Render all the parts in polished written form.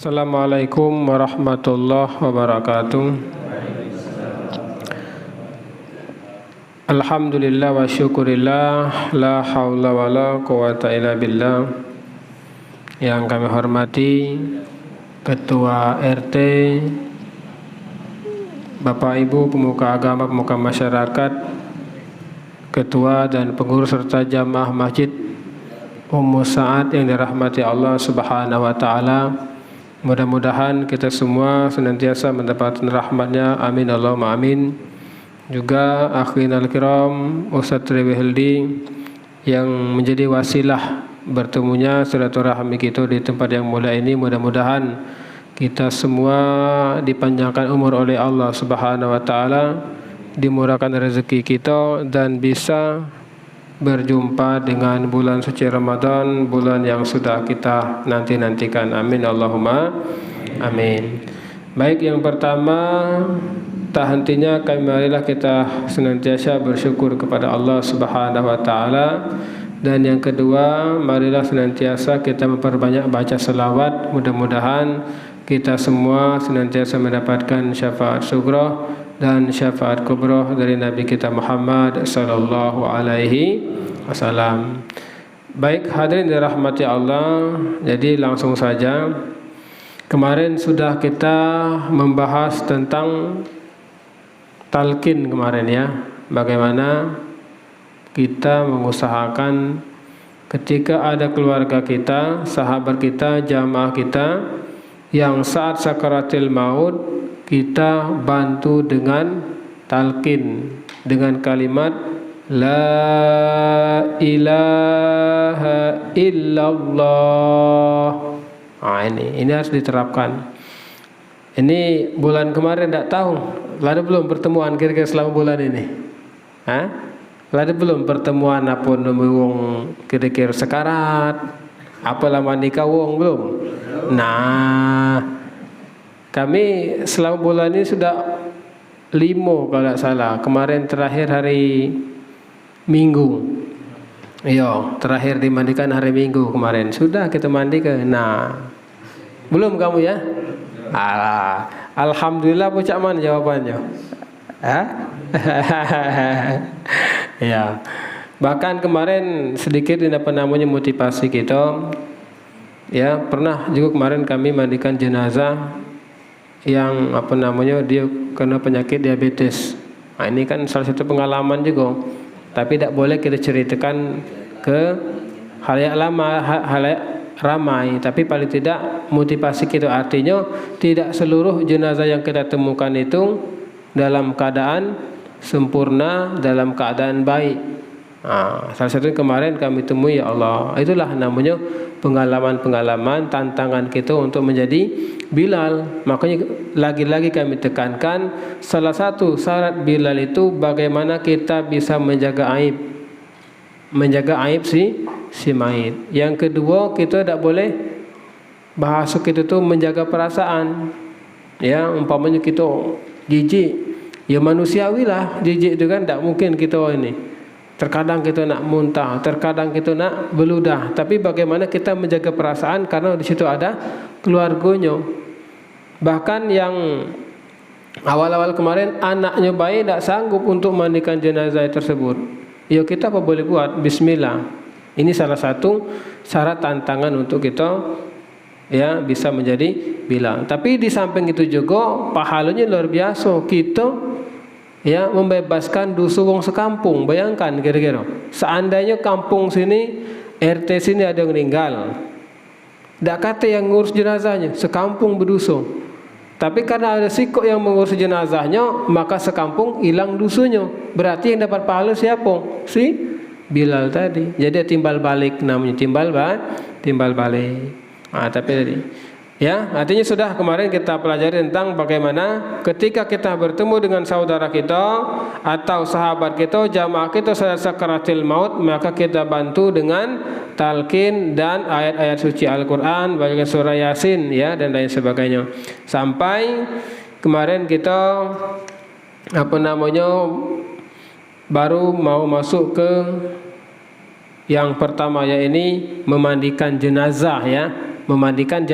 Assalamualaikum warahmatullahi wabarakatuh. Alhamdulillah wa syukurillah, la haula wa la quwata illa billah. Yang kami hormati Ketua RT, Bapak Ibu pemuka agama, pemuka masyarakat, Ketua dan pengurus serta jamaah Masjid Ummu Sa'ad yang dirahmati Allah Subhanahu wa taala. Mudah-mudahan kita semua senantiasa mendapatkan rahmatnya, amin Allahumma amin. Juga akhinal kiram Ustadz Rewi Hildi yang menjadi wasilah bertemunya silaturahmi kita di tempat yang mulia ini. Mudah-mudahan kita semua dipanjangkan umur oleh Allah Subhanahu wa taala, dimurahkan rezeki kita dan bisa berjumpa dengan bulan suci Ramadan, bulan yang sudah kita nanti-nantikan. Amin Allahumma amin. Baik, yang pertama, tak hentinya kami marilah kita senantiasa bersyukur kepada Allah Subhanahu wa taala. Dan yang kedua, marilah senantiasa kita memperbanyak baca selawat. Mudah-mudahan kita semua senantiasa mendapatkan syafaat sughra dan syafaat kubra dari Nabi kita Muhammad sallallahu alaihi wasallam. Baik, hadirin dirahmati Allah, jadi langsung saja. Kemarin sudah kita membahas tentang talqin kemarin ya. Bagaimana kita mengusahakan ketika ada keluarga kita, sahabat kita, jamaah kita yang saat sakaratil maut, kita bantu dengan talqin dengan kalimat la ilaha illallah. Ini harus diterapkan. Ini bulan kemarin tidak tahu, lalu belum pertemuan kira-kira selama bulan ini. Lalu belum pertemuan apa wong kira-kira sekarat, apa lama nikah wong belum. Nah, kami selama bulan ini sudah 5 kalau tidak salah. Kemarin terakhir hari Minggu. Iya, terakhir dimandikan hari Minggu kemarin. Sudah kita mandikan. Nah, belum kamu ya? Alah, alhamdulillah bocah mana jawabannya? Ya. Bahkan kemarin sedikit apa namanya motivasi kita. Ya, pernah juga kemarin kami mandikan jenazah yang apa namanya dia kena penyakit diabetes. Nah, ini kan salah satu pengalaman juga. Tapi tidak boleh kita ceritakan ke halayak ramai. Tapi paling tidak motivasi kita, artinya tidak seluruh jenazah yang kita temukan itu dalam keadaan sempurna, dalam keadaan baik. Salah satu kemarin kami temui, ya Allah, itulah namanya pengalaman-pengalaman, tantangan kita untuk menjadi Bilal. Makanya lagi-lagi kami tekankan, salah satu syarat Bilal itu bagaimana kita bisa menjaga aib si mayit. Yang kedua, kita tidak boleh bahasa kita itu menjaga perasaan. Ya, umpamanya kita jijik, ya manusiawi lah jijik itu kan, tidak mungkin kita ini. Terkadang kita nak muntah, terkadang kita nak beludah. Tapi bagaimana kita menjaga perasaan, karena di situ ada keluarganya. Bahkan yang awal-awal kemarin anaknya bayi tidak sanggup untuk mandikan jenazah tersebut. Ya, kita apa boleh buat? Bismillah. Ini salah satu syarat tantangan untuk kita ya bisa menjadi Bilal. Tapi di samping itu juga pahalanya luar biasa. Kita ya membebaskan dusu wong sekampung. Bayangkan kira-kira seandainya kampung sini, RT sini ada yang meninggal, tidak kata yang ngurus jenazahnya, sekampung berdusu. Tapi karena ada sikok yang mengurus jenazahnya, maka sekampung hilang dusunya. Berarti yang dapat pahala siapa? Si Bilal tadi. Jadi timbal balik namanya, timbal balik. Tapi tadi ya, artinya sudah kemarin kita pelajari tentang bagaimana ketika kita bertemu dengan saudara kita atau sahabat kita, jamaah kita saat sakaratil maut, maka kita bantu dengan talqin dan ayat-ayat suci Al-Quran, bagian surah Yasin ya, dan lain sebagainya. Sampai kemarin kita apa namanya baru mau masuk ke yang pertama, ya ini memandikan jenazah ya, memandikan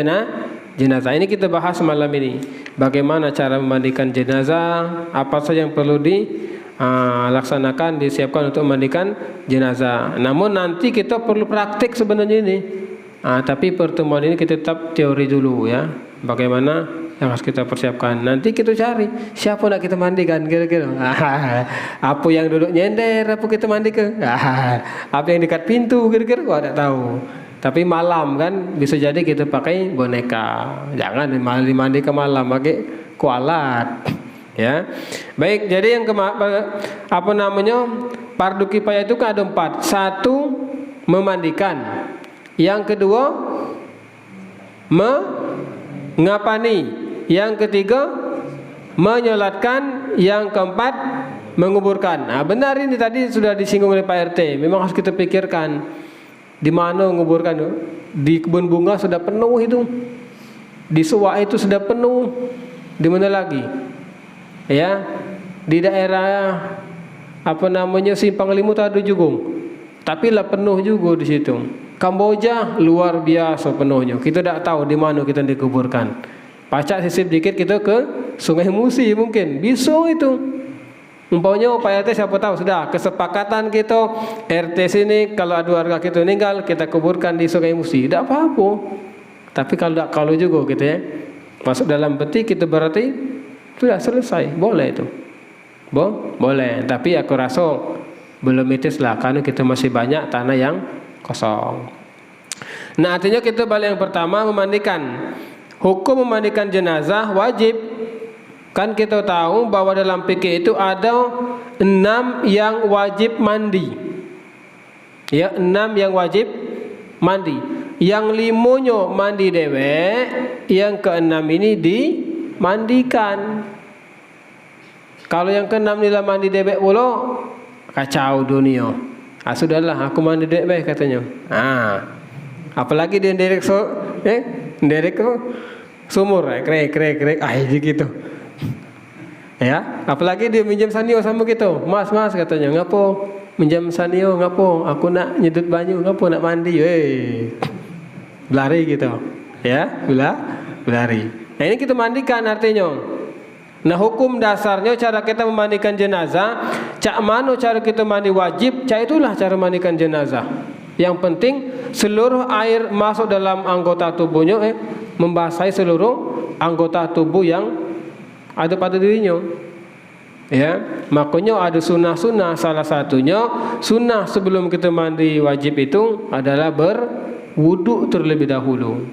jenazah. Ini kita bahas malam ini. Bagaimana cara memandikan jenazah, apa saja yang perlu dilaksanakan, disiapkan untuk memandikan jenazah. Namun nanti kita perlu praktik sebenarnya ini. Tapi pertemuan ini kita tetap teori dulu ya. Bagaimana yang harus kita persiapkan. Nanti kita cari siapa nak kita mandikan kira-kira. Apa yang duduk nyender, apa kita mandikan. Apa yang dekat pintu kira-kira gua tak tahu. Tapi malam kan bisa jadi kita pakai boneka. Jangan malah dimandikan malam pakai kualat. Ya. Baik, jadi yang fardu kifayah itu kan ada 4. 1 memandikan. Yang kedua mengapani. Yang ketiga menyolatkan. Yang keempat menguburkan. Benar ini tadi sudah disinggung oleh Pak RT. Memang harus kita pikirkan di mana menguburkan. Di kebun bunga sudah penuh itu. Di Suwak itu sudah penuh. Di mana lagi? Ya, di daerah Simpang Limut ada juga. Tapi lah penuh juga di situ. Kamboja luar biasa penuhnya. Kita tak tahu di mana kita dikuburkan. Pacak sisip dikit kita ke Sungai Musi mungkin. Bisa itu. Umpamanya Pak RT siapa tahu sudah kesepakatan kita RT sini kalau ada warga kita meninggal kita kuburkan di Sungai Musi. Tak apa-apa. Tapi kalau juga gitu ya. Masuk dalam peti kita berarti sudah selesai. Boleh itu. Boleh. Tapi aku rasa belum itis lah karena kita masih banyak tanah yang kosong. Nah, artinya kita balik yang pertama memandikan. Hukum memandikan jenazah wajib. Kan kita tahu bahwa dalam fikih itu ada 6 yang wajib mandi. Ya, 6 yang wajib mandi. Yang 5-nya mandi dewek, yang ke-6 ini dimandikan. Kalau yang ke-6 nila mandi dewek pula kacau dunia. Sudahlah aku mandi dewek katanya. Apalagi dia derek sumur krek gitu. Ya, apalagi dia minjam sanio sama kita. Mas katanya, ngapo minjam sanio, ngapo aku nak nyedut banyu, ngapo nak mandi. Belari gitu. Ya, belari. Nah, ini kita mandikan artinya. Nah, hukum dasarnya cara kita memandikan jenazah, cak mana cara kita mandi wajib, cak itulah cara mandikan jenazah. Yang penting seluruh air masuk dalam anggota tubuhnya, membasahi seluruh anggota tubuh yang ada pada dirinya. Ya, makanya ada sunnah-sunnah. Salah satunya sunnah sebelum kita mandi wajib itu adalah berwudu terlebih dahulu.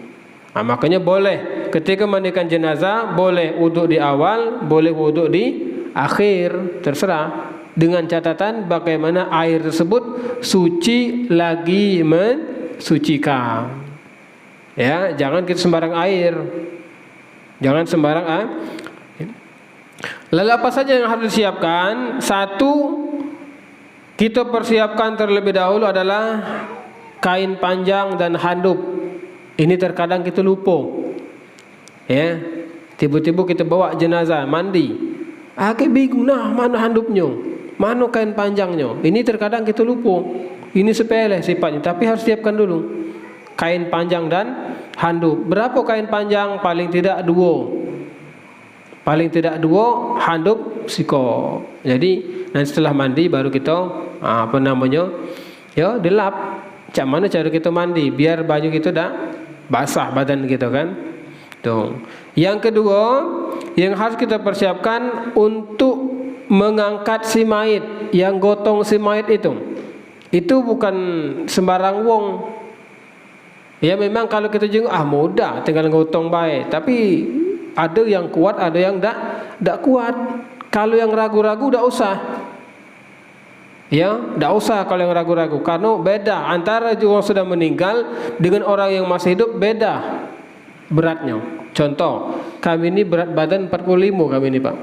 Makanya boleh ketika mandikan jenazah boleh wudu di awal, boleh wudu di akhir, terserah. Dengan catatan bagaimana air tersebut suci lagi mensucikan. Ya, jangan kita sembarang air. Jangan sembarang air. Lalu apa saja yang harus disiapkan? 1, kita persiapkan terlebih dahulu adalah kain panjang dan handuk. Ini terkadang kita lupa. Ya, tiba-tiba kita bawa jenazah mandi. Kita bingung mana handuknya, mana kain panjangnya. Ini terkadang kita lupa. Ini sepele sifatnya, tapi harus siapkan dulu kain panjang dan handuk. Berapa kain panjang? Paling tidak 2. Paling tidak 2, handuk siko. Jadi nanti setelah mandi baru kita ya dilap. Cak mana cara kita mandi biar baju kita dah basah badan gitu kan. Tuh. Yang kedua yang harus kita persiapkan untuk mengangkat si mayit, yang gotong si mayit itu bukan sembarang wong. Ya memang kalau kita jenguk mudah tinggal gotong baik, tapi ada yang kuat, ada yang tak kuat. Kalau yang ragu-ragu tak usah. Ya, tak usah kalau yang ragu-ragu. Karena beda antara orang sudah meninggal dengan orang yang masih hidup, beda beratnya. Contoh, kami ini berat badan 45 kami ini Pak.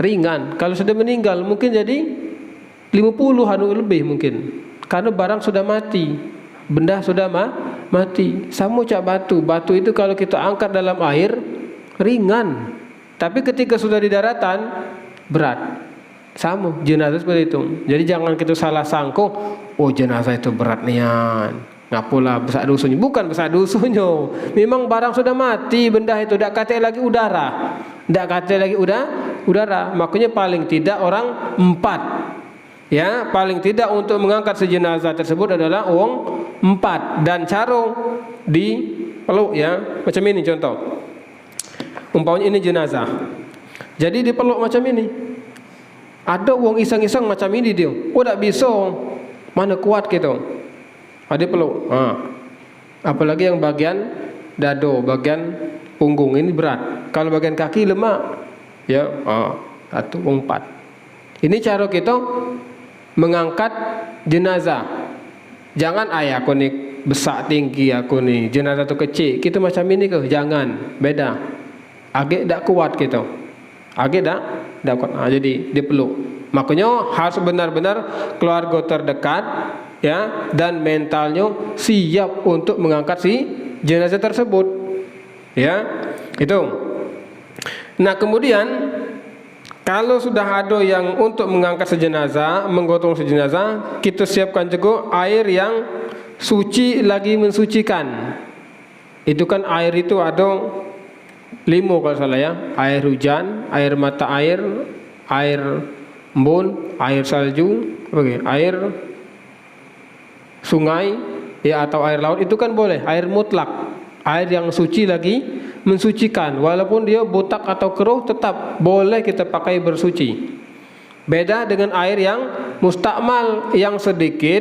Ringan. Kalau sudah meninggal mungkin jadi 50-an lebih mungkin. Karena barang sudah mati. Benda sudah mati. Sama cak batu. Batu itu kalau kita angkat dalam air ringan, tapi ketika sudah di daratan berat. Sama jenazah seperti itu. Jadi jangan kita salah sangka, jenazah itu berat nian. Ngapalah besar dusunnya? Bukan besar dusunnya. Memang barang sudah mati benda itu, dak kata lagi udara. Dak kata lagi udara. Makanya paling tidak orang 4. Ya, paling tidak untuk mengangkat sejenazah tersebut adalah wong 4 dan cara dipeluk ya. Macam ini contoh. Umpamanya ini jenazah. Jadi dipeluk macam ini. Ada wong iseng-iseng macam ini dia. Oh tak bisa. Mana kuat gitu. Ada peluk. Apalagi yang bagian dado, bagian punggung ini berat. Kalau bagian kaki lemak. Ya, 1, 4. Ini cara kita mengangkat jenazah. Jangan aku nih besar tinggi aku nih, jenazah tu kecil. Kita macam ini ke? Jangan, beda. Agak tak kuat gitu. Agak tak kuat. Jadi dipeluk. Makanya harus benar-benar keluarga terdekat ya, dan mentalnya siap untuk mengangkat si jenazah tersebut ya, itu. Nah kemudian kalau sudah ada yang untuk mengangkat sejenazah, menggotong sejenazah, kita siapkan juga air yang suci lagi mensucikan. Itu kan air itu ada 5 kalau salah ya, air hujan, air mata air embun, air salju, air sungai ya, atau air laut. Itu kan boleh, air mutlak, air yang suci lagi mensucikan, walaupun dia botak atau keruh tetap boleh kita pakai bersuci. Beda dengan air yang mustakmal, yang sedikit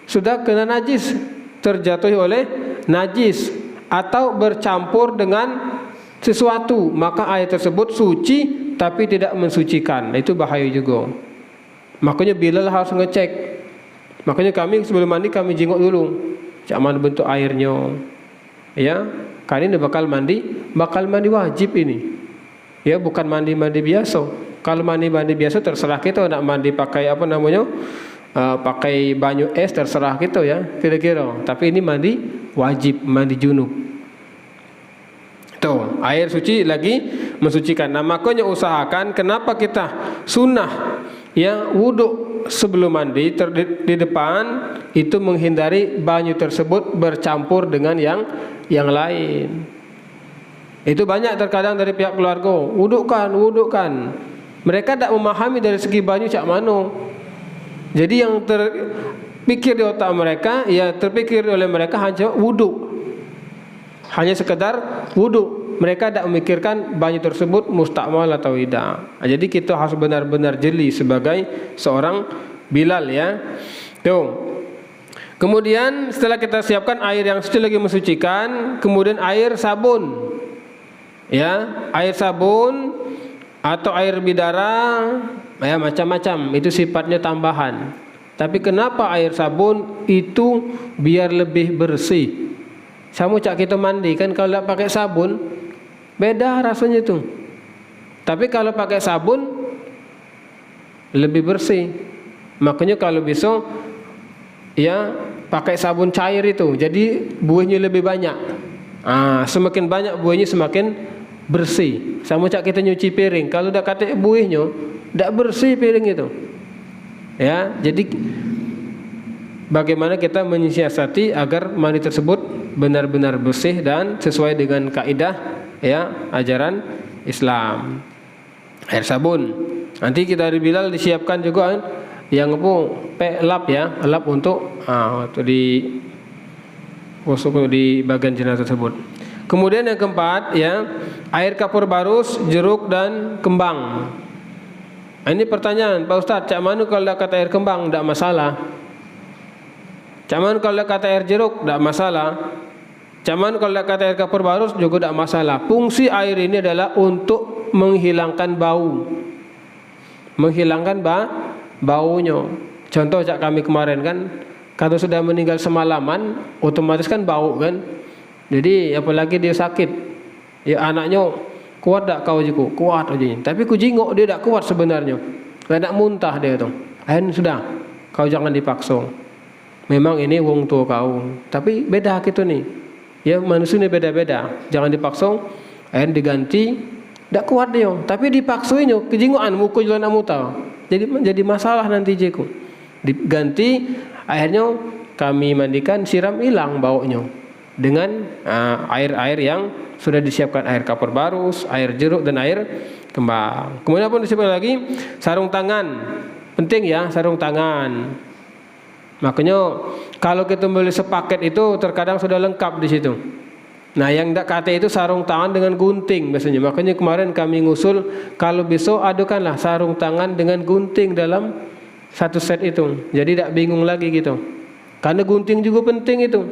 sudah kena najis, terjatuh oleh najis atau bercampur dengan sesuatu, maka air tersebut suci tapi tidak mensucikan. Itu bahaya juga. Makanya Bilal harus ngecek. Makanya kami sebelum mandi kami jenguk dulu, cak mana bentuk airnya, ya. Kan ini bakal mandi wajib ini, ya, bukan mandi biasa. Kalau mandi biasa terserah kita nak mandi pakai apa namanya, pakai banyu es terserah kita ya, kira-kira. Tapi ini mandi wajib, mandi junub. Tuh, air suci lagi mensucikan. Nah makanya usahakan, kenapa kita sunnah ya wudhu sebelum mandi di depan itu menghindari banyu tersebut bercampur dengan yang lain. Itu banyak terkadang dari pihak keluarga, wudhukan. Mereka tidak memahami dari segi banyu cak mano. Jadi yang terpikir di otak mereka, ya terpikir oleh mereka hanya wudhu, hanya sekedar wudhu. Mereka tidak memikirkan banyu tersebut mustakmal atau tidak. Jadi kita harus benar-benar jeli sebagai seorang Bilal ya. Tuh. Kemudian setelah kita siapkan air yang suci lagi mensucikan, kemudian air sabun. Ya, air sabun atau air bidara, ya macam-macam. Itu sifatnya tambahan. Tapi kenapa air sabun itu biar lebih bersih? Sama cak kita mandi kan, kalau tidak pakai sabun beda rasanya tuh. Tapi kalau pakai sabun lebih bersih. Makanya kalau bisa ya pakai sabun cair itu, jadi buihnya lebih banyak. Semakin banyak buihnya semakin bersih. Sama cak kita nyuci piring, kalau udah kata buihnya tidak bersih piring itu. Ya, jadi bagaimana kita menyiasati agar mandi tersebut benar-benar bersih dan sesuai dengan kaidah ya ajaran Islam. Air sabun. Nanti kita dari Bilal disiapkan juga yang lap ya, lap untuk di bagian jenazah tersebut. Kemudian yang keempat ya, air kapur barus, jeruk dan kembang. Ini pertanyaan, Pak Ustadz, cak mana kalau kata air kembang tidak masalah? Cak mana kalau kata air jeruk tidak masalah? Cuman kalau kata air kapur barus juga tidak masalah. Fungsi air ini adalah untuk menghilangkan bau, menghilangkan baunya. Contoh cak kami kemarin kan, kalau sudah meninggal semalaman, otomatis kan bau kan. Jadi apalagi dia sakit, ya anaknya kuat tak kau juga kuat aja. Tapi ku jingok dia tak kuat sebenarnya, tidak muntah dia tu. Sudah, kau jangan dipaksa. Memang ini wong tua kau, tapi beda gitu nih. Ya manusia ini beda-beda. Jangan dipaksa, diganti, tidak kuat dia. Tapi dipaksuinnya, kejingoan muka jalan amu tahu. Jadi masalah nanti jeku. Diganti, akhirnya kami mandikan, siram hilang baunya dengan air-air yang sudah disiapkan, air kapur barus, air jeruk dan air kembang. Kemudian pun disiapkan lagi sarung tangan. Penting ya, sarung tangan. Makanya kalau kita beli sepaket itu terkadang sudah lengkap di situ. Nah, yang tidak kata itu sarung tangan dengan gunting biasanya. Makanya kemarin kami ngusul kalau besok adukanlah sarung tangan dengan gunting dalam satu set itu. Jadi tidak bingung lagi gitu. Karena gunting juga penting itu.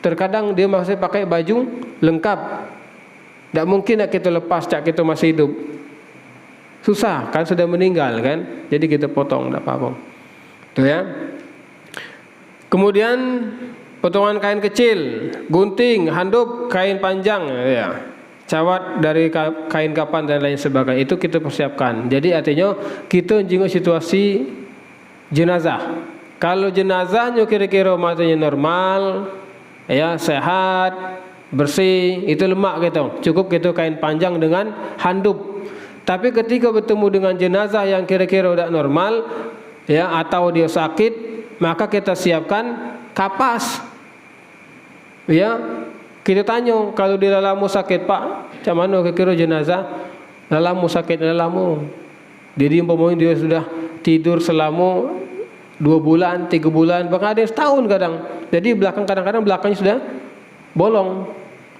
Terkadang dia masih pakai baju lengkap. Tidak mungkin kita lepas cak kita masih hidup. Susah kan, sudah meninggal kan. Jadi kita potong, tidak apa-apa. Tuh ya. Kemudian potongan kain kecil, gunting, handuk, kain panjang ya. Cawat dari kain kapan dan lain sebagainya itu kita persiapkan. Jadi artinya kita jenguk situasi jenazah. Kalau jenazahnya kira-kira matanya normal, ya sehat, bersih, itu lemak gitu. Cukup gitu kain panjang dengan handuk. Tapi ketika bertemu dengan jenazah yang kira-kira udah normal, ya atau dia sakit, maka kita siapkan kapas. Ya, kita tanya kalau di lalamu sakit Pak, macam mana kira-kira jenazah? Lalamu sakit, lalamu. Jadi umpamanya dia sudah tidur selama 2 bulan, 3 bulan, bahkan ada yang setahun kadang. Jadi kadang-kadang belakangnya sudah bolong.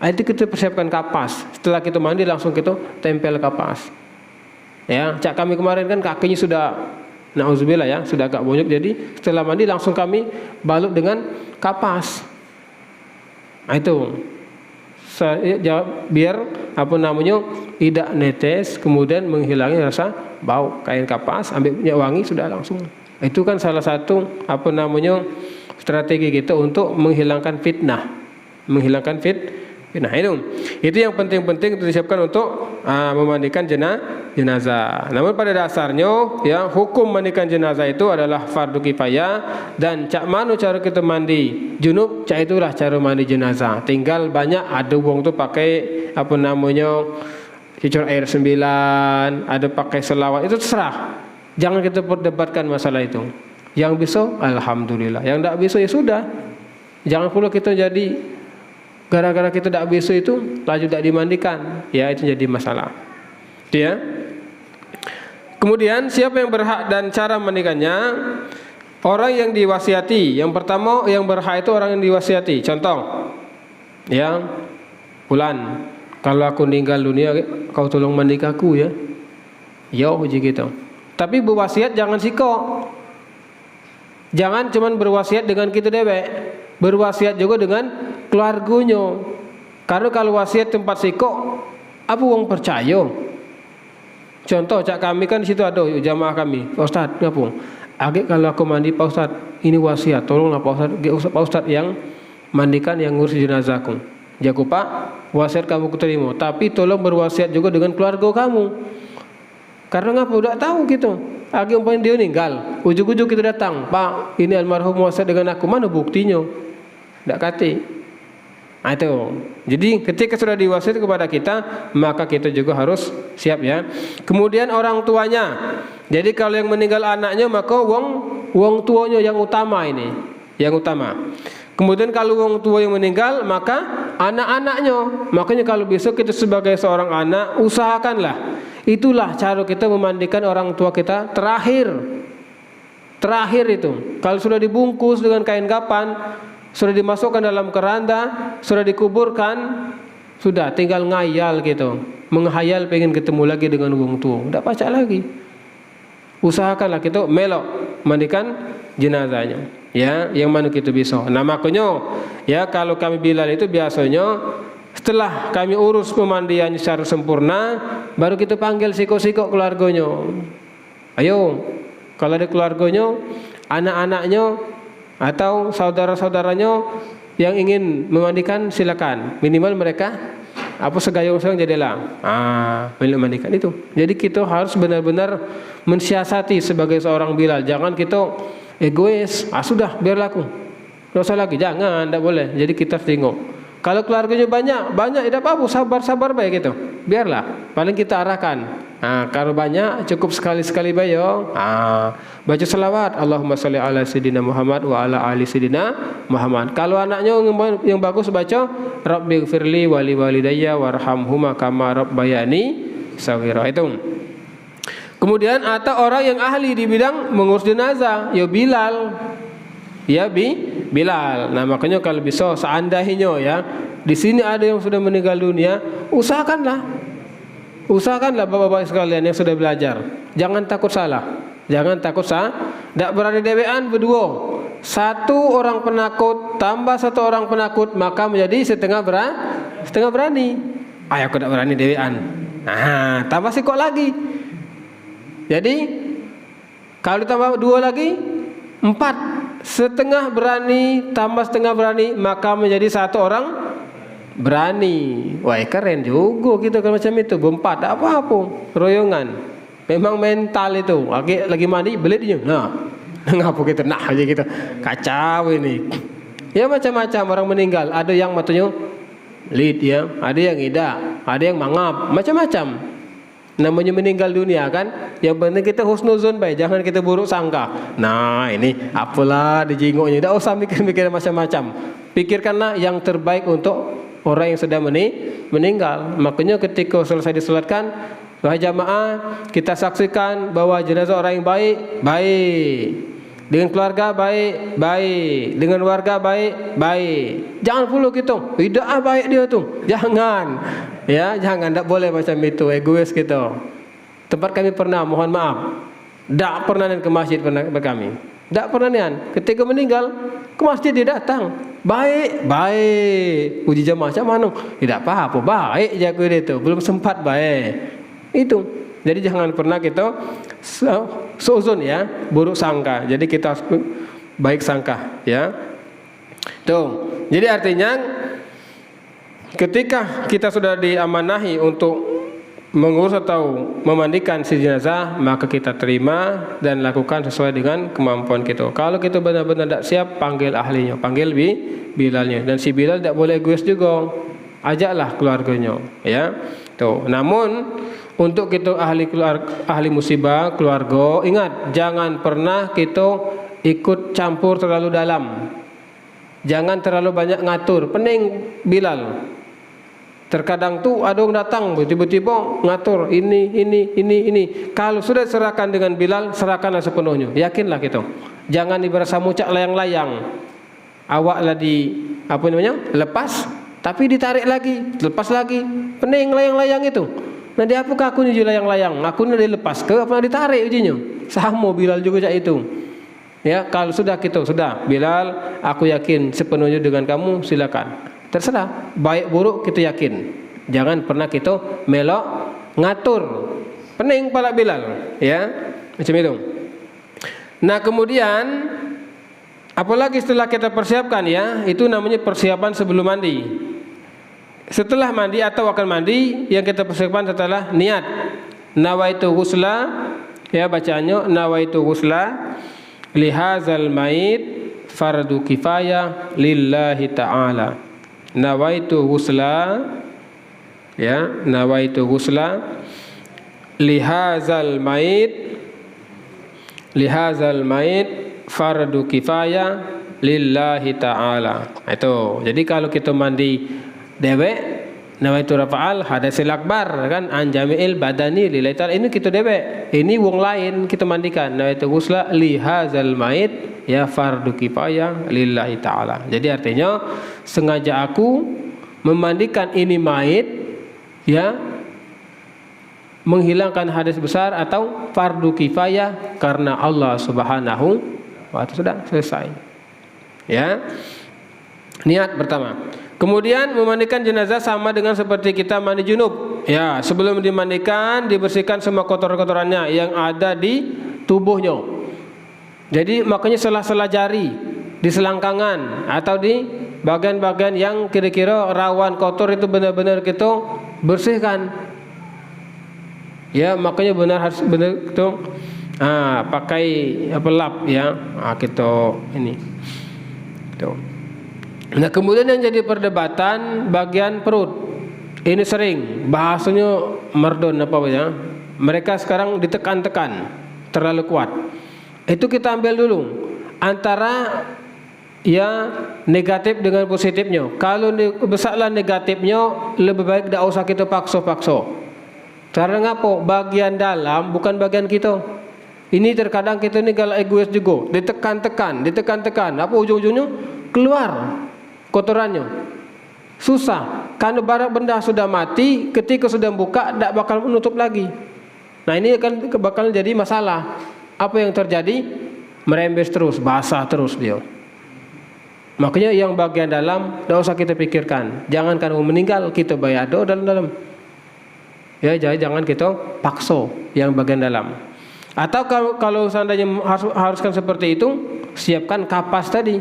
Itu kita persiapkan kapas. Setelah kita mandi langsung kita tempel kapas. Ya, cak kami kemarin kan kakinya sudah na'udzubillah ya, sudah agak bonyok. Jadi setelah mandi langsung kami balut dengan kapas. Nah, itu biar tidak netes, kemudian menghilangi rasa bau. Kain kapas, ambil minyak wangi sudah langsung. Itu kan salah satu strategi kita untuk menghilangkan fitnah. Menghilangkan fitnah itu yang penting-penting untuk disiapkan untuk memandikan jenazah. Namun pada dasarnya ya, hukum mandikan jenazah itu adalah fardu kifayah, dan cak mana cara kita mandi junub, cak itulah cara mandi jenazah. Tinggal banyak ada wong tuh pakai cucur air 9, ada pakai selawat, itu terserah. Jangan kita perdebatkan masalah itu. Yang bisa alhamdulillah, yang tidak bisa ya sudah. Jangan pula kita jadi gara-gara kita tidak bisa itu laju tidak dimandikan, ya itu jadi masalah. Ya. Kemudian siapa yang berhak dan cara mandikannya? Orang yang diwasiati. Yang pertama yang berhak itu orang yang diwasiati. Contoh, ya, Fulan, kalau aku meninggal dunia, kau tolong mandikan aku ya. Ya uji gitu. Tapi berwasiat jangan sikok. Jangan cuman berwasiat dengan kita dewek. Berwasiat juga dengan keluarganya. Karena kalau wasiat tempat sikok, apa wong percaya? Contoh, cak kami kan di situ ada jamaah kami. Pak Ustaz, ngapung? Agak kalau aku mandi Pak Ustaz, ini wasiat, tolonglah Pak Ustaz, Pak Ustaz yang mandikan yang ngurus jenazahku. Jago Pak, wasiat kamu kuterima, tapi tolong berwasiat juga dengan keluarga kamu. Karena ngapa? Udah tahu gitu. Agak umpamanya dia meninggal, ujung-ujung kita datang, Pak, ini almarhum wasiat dengan aku, mana buktinya? Tidak kati. Nah, itu. Jadi ketika sudah diwasiat kepada kita, maka kita juga harus siap ya. Kemudian orang tuanya. Jadi kalau yang meninggal anaknya, maka wong tuanya yang utama ini, yang utama. Kemudian kalau wong tua yang meninggal, maka anak-anaknya. Makanya kalau besok kita sebagai seorang anak, usahakanlah. Itulah cara kita memandikan orang tua kita terakhir. Terakhir itu. Kalau sudah dibungkus dengan kain kapan, sudah dimasukkan dalam keranda, sudah dikuburkan, sudah tinggal ngayal gitu. Menghayal pengen ketemu lagi dengan wong tua. Tidak baca lagi. Usahakanlah kita melok mandikan jenazahnya. Ya, yang mana kita bisa. Nah, makanya ya kalau kami Bilal itu biasanya setelah kami urus pemandiannya secara sempurna, baru kita panggil siko-siko keluarganya. Ayo, kalau ada keluarganya, anak-anaknya atau saudara-saudaranya yang ingin memandikan, silakan. Minimal mereka segayung-sayung jadilah memandikan itu. Jadi kita harus benar-benar mensiasati sebagai seorang Bilal. Jangan kita egois, sudah biarlah aku, tidak usah lagi, jangan, tidak boleh. Jadi kita tengok. Kalau keluarganya banyak, tidak apa-apa, sabar baik gitu. Biarlah, paling kita arahkan. Kalau banyak cukup sekali-sekali bayo. Baca selawat Allahumma sholli ala sayyidina Muhammad wa ala ali sayyidina Muhammad. Kalau anaknya yang bagus baca Rabbighfirli wa li walidayya warhamhuma kama rabbayani shaghira. Itu. Kemudian atau orang yang ahli di bidang mengurus jenazah, ya Bilal. Ya Bilal. Nah, makanya kalau bisa seandainya ya, di sini ada yang sudah meninggal dunia, usahakanlah bapak-bapak sekalian yang sudah belajar, jangan takut salah, tidak berani dewean berdua, satu orang penakut tambah satu orang penakut maka menjadi setengah berani. Aku tidak berani dewean, tambah sikok lagi, jadi kalau ditambah 2 lagi 4, setengah berani tambah setengah berani maka menjadi satu orang berani. Wah, keren juga kita kalau macam itu, berempat tak apa-apa, royongan. Memang mental itu. Lagi mandi belit dia. Ngapa kita aja gitu. Kacau ini. Ya macam-macam orang meninggal, ada yang matanya lead ya, ada yang tidak, ada yang mangap, macam-macam. Namanya meninggal dunia kan. Yang penting kita husnuzon baik, jangan kita buruk sangka. Nah, ini apalah dijingoknya. Tidak usah mikir-mikir macam-macam. Pikirkanlah yang terbaik untuk orang yang sudah meninggal. Makanya ketika selesai disolatkan, wahai jamaah, kita saksikan bahwa jenazah orang yang baik, dengan keluarga baik, dengan warga baik. Jangan pula gitu, tidak baik dia tuh. Jangan. Ya, jangan, tidak boleh macam itu, egois gitu. Tempat kami pernah, mohon maaf, tidak pernah ke masjid kami. Tidak pernah nian. Ketika meninggal ke masjid dia datang. Baik. Uji jamaah macam mana? Tidak apa-apa, baik jago dia itu. Belum sempat baik. Itu. Jadi jangan pernah kita seuzon ya, buruk sangka. Jadi kita harus baik sangka ya. Tuh. Jadi artinya ketika kita sudah diamanahi untuk mengurus atau memandikan si jenazah, maka kita terima dan lakukan sesuai dengan kemampuan kita. Kalau kita benar-benar tidak siap, panggil ahlinya, panggil Bilalnya. Dan si Bilal tidak boleh egois juga, ajaklah keluarganya, ya. Tuh. Namun untuk kita ahli musibah keluarga, ingat jangan pernah kita ikut campur terlalu dalam. Jangan terlalu banyak ngatur. Pening Bilal. Terkadang tuh ada orang datang tiba-tiba ngatur ini. Kalau sudah serahkan dengan Bilal, serahkanlah sepenuhnya. Yakinlah gitu. Jangan ibarat samucak layang-layang. Awaklah lepas, tapi ditarik lagi, lepas lagi. Pening layang-layang itu. Nanti apakah aku nyuji layang-layang? Aku nanti lepas ke apa ditarik ujinya? Sama Bilal juga cak itu. Ya, kalau sudah Bilal, aku yakin sepenuhnya dengan kamu, silakan. Terserah, baik buruk kita yakin. Jangan pernah kita melok ngatur. Pening pala Bilal, ya. Macam itu. Nah, kemudian apalagi setelah kita persiapkan ya, itu namanya persiapan sebelum mandi. Setelah mandi atau akan mandi, yang kita persiapkan setelah niat. Nawaitu ghusla, ya bacaannya nawaitu ghusla lihazal mait fardu kifayah lillahi ta'ala. Nawaitu ghusla, ya, nawaitu ghusla lihazal mait fardu kifayah lillahi ta'ala. Itu. Jadi kalau kita mandi dewek, nawaitu rafa'al hadasil akbar kan, anjami'il badani lillahi ta'ala, ini kita dewek. Ini wong lain kita mandikan. Nawaitu ghusla lihazal mait, ya fardu kifayah lillahi ta'ala. Jadi artinya sengaja aku memandikan ini mayit, ya, menghilangkan hadas besar atau fardu kifayah karena Allah Subhanahu wa ta'ala. Sudah selesai. Ya. Niat pertama. Kemudian memandikan jenazah sama dengan seperti kita mandi junub. Ya, sebelum dimandikan dibersihkan semua kotoran-kotorannya yang ada di tubuhnya. Jadi makanya sela-sela jari, di selangkangan atau di bagian-bagian yang kira-kira rawan kotor itu benar-benar kita bersihkan. Ya, makanya harus benar itu pakai lap ya. Kita ini. Tuh. Nah, kemudian yang jadi perdebatan bagian perut. Ini sering bahasanya merdon apa ya? Mereka sekarang ditekan-tekan terlalu kuat. Itu kita ambil dulu antara ya negatif dengan positifnya. Kalau besarlah negatifnya, lebih baik tidak usah kita paksa-paksa. Karena ngapa? Bagian dalam bukan bagian kita. Ini terkadang kita ini kalau egois juga, ditekan-tekan. Apa ujung-ujungnya? Keluar kotorannya. Susah. Karena barang benda sudah mati, ketika sudah buka tidak bakal menutup lagi. Nah ini akan bakal jadi masalah. Apa yang terjadi? Merembes terus, basah terus dia. Makanya yang bagian dalam tidak usah kita pikirkan. Jangan kamu meninggal kita bayado dalam-dalam. Ya jangan kita paksa yang bagian dalam. Atau kalau seandainya haruskan seperti itu, siapkan kapas tadi.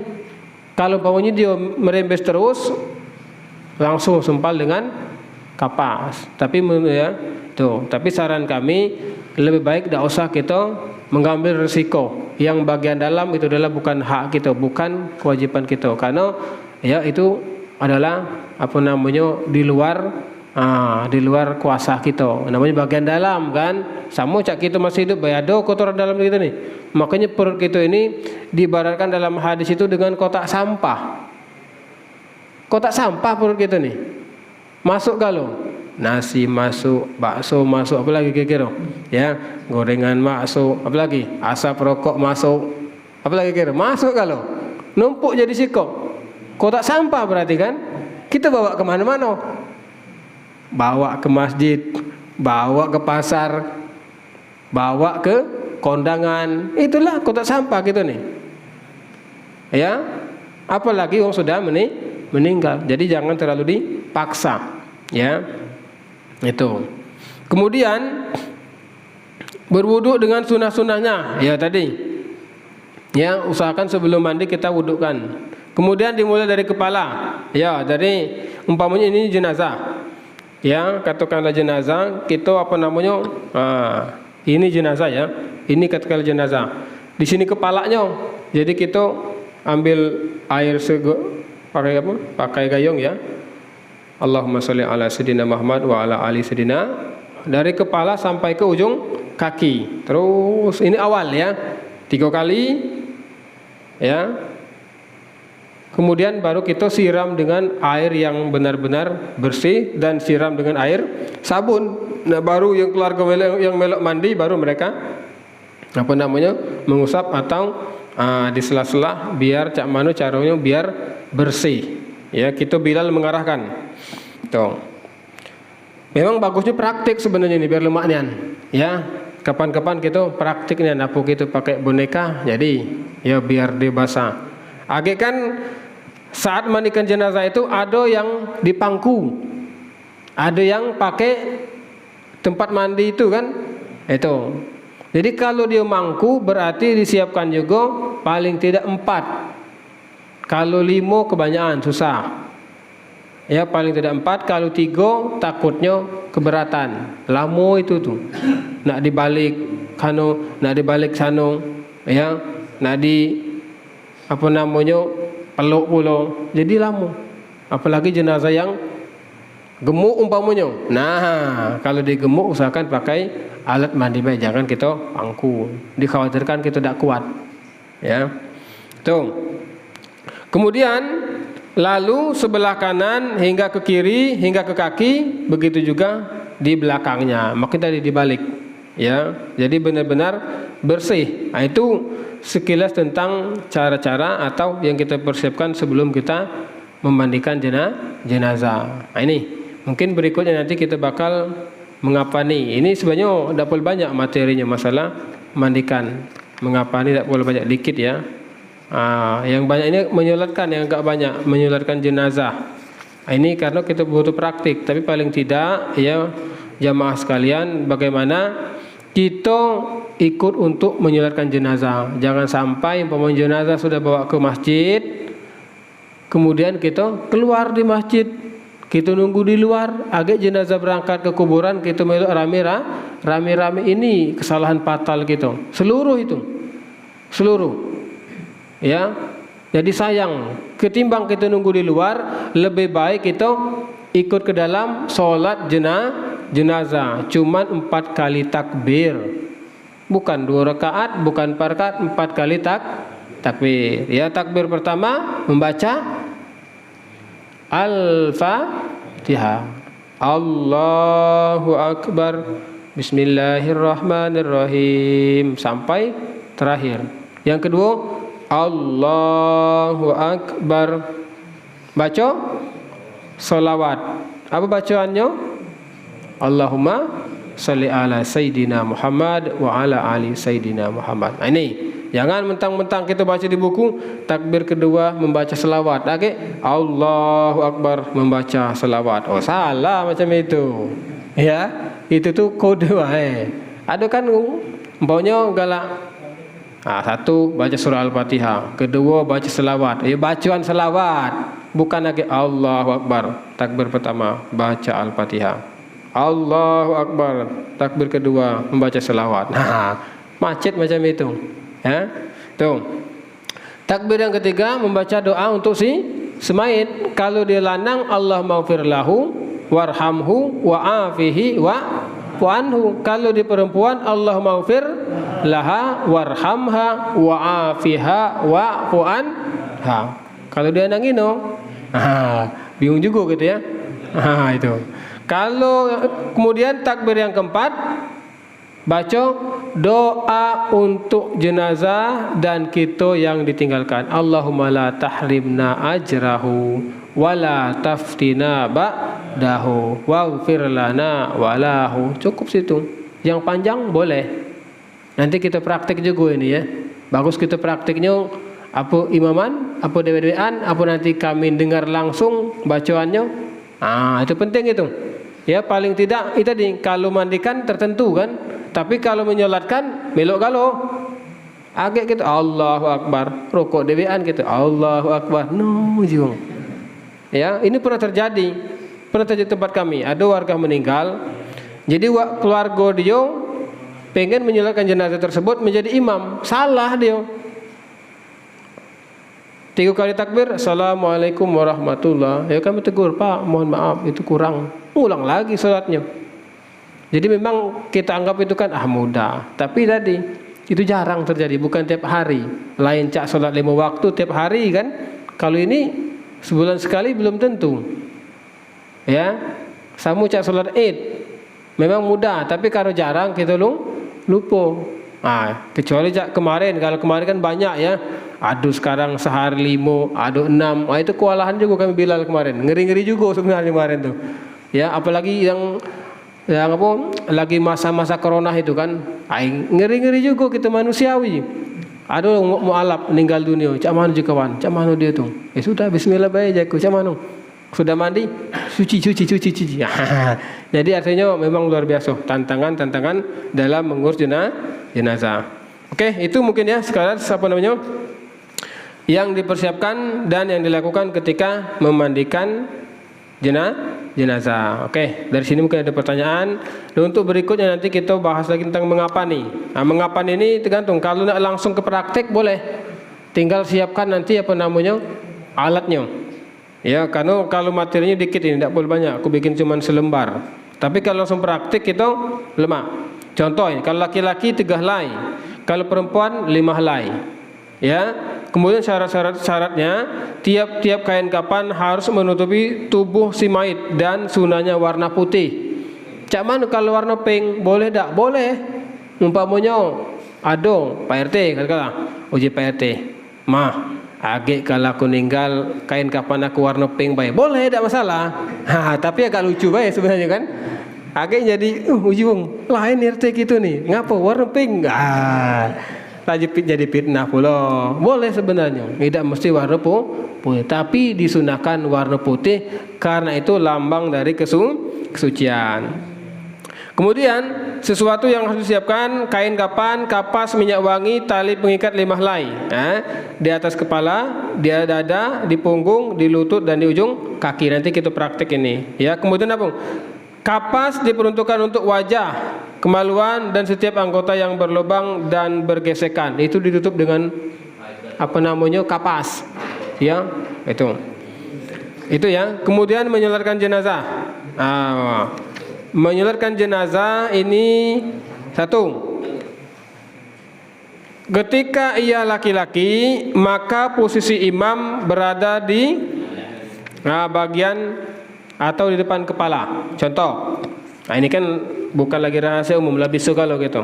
Kalau baunya dia merembes terus, langsung sempal dengan kapas. Tapi tapi saran kami lebih baik tidak usah kita mengambil risiko. Yang bagian dalam itu adalah bukan hak kita, bukan kewajiban kita. Karena ya itu adalah di luar kuasa kita. Namanya bagian dalam kan. Sama cak kita masih hidup bayado kotoran dalam kita nih. Makanya perut kita ini diibaratkan dalam hadis itu dengan kotak sampah. Kotak sampah perut kita nih. Masuk kalau nasi masuk, bakso masuk, apa lagi kira-kira? Ya, gorengan masuk, apa lagi? Asap rokok masuk, apa lagi kira? Masuk kalau numpuk jadi sikok. Kotak sampah berarti kan? Kita bawa kemana-mana. Bawa ke masjid, bawa ke pasar, bawa ke kondangan. Itulah kotak sampah gitu nih. Ya, apalagi orang sudah meninggal. Jadi jangan terlalu dipaksa. Ya. Itu. Kemudian berwudu dengan sunnah-sunnahnya. Ya tadi. Ya, usahakan sebelum mandi kita wudukan. Kemudian dimulai dari kepala. Ya, dari umpamanya ini jenazah. Ya, katakanlah jenazah, kita ini jenazah ya. Ini katakanlah jenazah. Di sini kepalanya. Jadi kita ambil air pakai apa? Pakai gayung ya. Allahumma sholli ala sayyidina Muhammad wa ala ali sayyidina, dari kepala sampai ke ujung kaki. Terus ini awal ya, 3 kali ya. Kemudian baru kita siram dengan air yang benar-benar bersih dan siram dengan air sabun. Nah baru yang keluarga yang melok mandi baru mereka mengusap atau di sela-sela biar cak mano caranya biar bersih. Ya, kita Bilal mengarahkan. Tuh. Memang bagusnya praktik sebenarnya ini biar lemaknya. Ya, kapan-kapan kita praktiknya napu kita pakai boneka. Jadi, ya biar dia basah. Agak kan saat mandikan jenazah itu ada yang dipangku. Ada yang pakai tempat mandi itu kan. Itu. Jadi kalau dia mangku berarti disiapkan juga paling tidak 4. Kalau 5 kebanyakan susah. Ya paling tidak 4. Kalau 3 takutnya keberatan. Lama itu tuh. Nak dibalik sano, ya. Nak peluk pulau. Jadi lama. Apalagi jenazah yang gemuk umpamanya. Nah, kalau digemuk usahakan pakai alat mandi baik, jangan kita pangku. Dikhawatirkan kita tidak kuat. Ya. Tuh. Kemudian lalu sebelah kanan hingga ke kiri hingga ke kaki, begitu juga di belakangnya. Makin tadi dibalik, ya. Jadi benar-benar bersih. Nah, itu sekilas tentang cara-cara atau yang kita persiapkan sebelum kita memandikan jenazah. Nah, ini mungkin berikutnya nanti kita bakal mengapani. Ini sebenarnya tidak perlu banyak materinya masalah mandikan. Mengapani tidak perlu banyak, dikit ya. Yang banyak ini menyolatkan, yang agak banyak menyolatkan jenazah. Ini karena kita butuh praktik, tapi paling tidak ya jamaah sekalian, bagaimana kita ikut untuk menyolatkan jenazah. Jangan sampai umpamanya jenazah sudah bawa ke masjid, kemudian kita keluar di masjid, kita nunggu di luar, agak jenazah berangkat ke kuburan, kita melok rame-rame. Ini kesalahan fatal kita. Seluruh. Ya, jadi sayang. Ketimbang kita nunggu di luar, lebih baik kita ikut ke dalam sholat jenazah, cuman 4 kali takbir. Bukan 2 rakaat, bukan 4 rakaat, 4 kali takbir. Ya, takbir pertama membaca Al-Fatihah. Allahu Akbar, Bismillahirrahmanirrahim sampai terakhir. Yang kedua, Allahu Akbar. Baca salawat. Apa bacaannya? Allahumma sholli ala Sayyidina Muhammad wa ala ali Sayyidina Muhammad. Nah, ini jangan mentang-mentang kita baca di buku, takbir kedua membaca selawat. Oke, Allahu Akbar membaca selawat. Oh, salah macam itu. Ya, itu tuh kode wae. Ada kan umpamanya galak. Nah, satu baca surah Al-Fatihah, kedua baca selawat. Ya, bacaan selawat. Bukan lagi Allahu Akbar. Takbir pertama baca Al-Fatihah. Allahu Akbar, takbir kedua membaca selawat. Nah, macet macam itu. Ya, tuh. Takbir yang ketiga membaca doa untuk si semayit. Kalau dia lanang, Allah maghfir lahu warhamhu wa'afihi wa'anhu. Kalau di perempuan, Allah maghfir laha warhamha wa'afiha wa'anha. Kalau dia nangino, bingung juga gitu ya. Itu. Kalau kemudian takbir yang keempat, baca doa untuk jenazah dan kita yang ditinggalkan. Allahumma la tahrimna ajrahu wala taftina ba'dahu waghfir lana walahu. Cukup situ. Yang panjang boleh. Nanti kita praktik juga ini ya. Bagus kita praktiknya apa imaman, apa dewe-dewean, apa nanti kami dengar langsung bacaannya. Itu penting itu. Ya, paling tidak itu tadi, kalau mandikan tertentu kan, tapi kalau menyolatkan belok galau. Agak gitu Allahu Akbar, rokok dewean gitu Allahu Akbar. Jung. Ya, ini pernah terjadi tempat kami. Ada warga meninggal. Jadi keluarga dia pengen menyolatkan jenazah tersebut menjadi imam. Salah dia. 3 kali takbir, Assalamualaikum warahmatullahi. Ya kami tegur, Pak, mohon maaf itu kurang. Ulang lagi salatnya. Jadi memang kita anggap itu kan mudah. Tapi tadi itu jarang terjadi, bukan tiap hari. Lain cak salat 5 waktu tiap hari kan. Kalau ini sebulan sekali belum tentu. Ya. Samu cak salat Id. Memang mudah, tapi kalau jarang kita lupa. Kecuali kemarin, kalau kemarin kan banyak ya. Aduh sekarang sehari 5, aduh 6. Itu kewalahan juga kami Bilal kemarin. Ngeri-ngeri juga sebenarnya kemarin tuh. Ya, apalagi yang apa? Lagi masa-masa corona itu kan. Ngeri-ngeri juga kita manusiawi. Aduh mualaf meninggal dunia. Cak mana je kawan? Cak mana dia tuh? Sudah bismillah bae jago. Cak mana? Sudah mandi? Suci. Jadi artinya memang luar biasa tantangan dalam mengurus jenazah. Oke, itu mungkin ya sekarang yang dipersiapkan dan yang dilakukan ketika memandikan jenazah. Oke, dari sini mungkin ada pertanyaan. Dan untuk berikutnya nanti kita bahas lagi tentang mengapani. Mengapani ini tergantung. Kalau nak langsung ke praktek boleh. Tinggal siapkan nanti alatnya. Ya, karena kalau materinya dikit ini tidak boleh banyak. Aku bikin cuma selembar. Tapi kalau langsung praktek itu lemah. Contoh, kalau laki-laki 3 helai, kalau perempuan 5 helai. Ya, kemudian syaratnya tiap kain kapan harus menutupi tubuh si mayit dan sunahnya warna putih. Cak mana kalau warna pink boleh tak? Boleh. Umpamanya adong Pak RT katakanlah, uji Pak RT. Agak kalau aku ninggal kain kapan aku warna pink baik. Boleh, tak masalah. Tapi agak lucu baik sebenarnya kan. Agak jadi ujung lain RT gitu nih. Ngapa warna pink? Jadi fitnah pula. Boleh sebenarnya. Tidak mesti warna putih, tapi disunahkan warna putih karena itu lambang dari kesucian. Kemudian sesuatu yang harus disiapkan, kain kapan, kapas, minyak wangi, tali pengikat 5 helai. Di atas kepala, di dada, di punggung, di lutut dan di ujung kaki. Nanti kita praktik ini. Ya, kemudian apa? Kapas diperuntukkan untuk wajah, kemaluan dan setiap anggota yang berlubang dan bergesekan. Itu ditutup dengan kapas. Ya, itu ya. Kemudian menyolatkan jenazah. menyolatkan jenazah ini satu, ketika ia laki-laki maka posisi imam berada di bagian atau di depan kepala. Contoh, ini kan bukan lagi rahasia umum, lebih suka kalau gitu.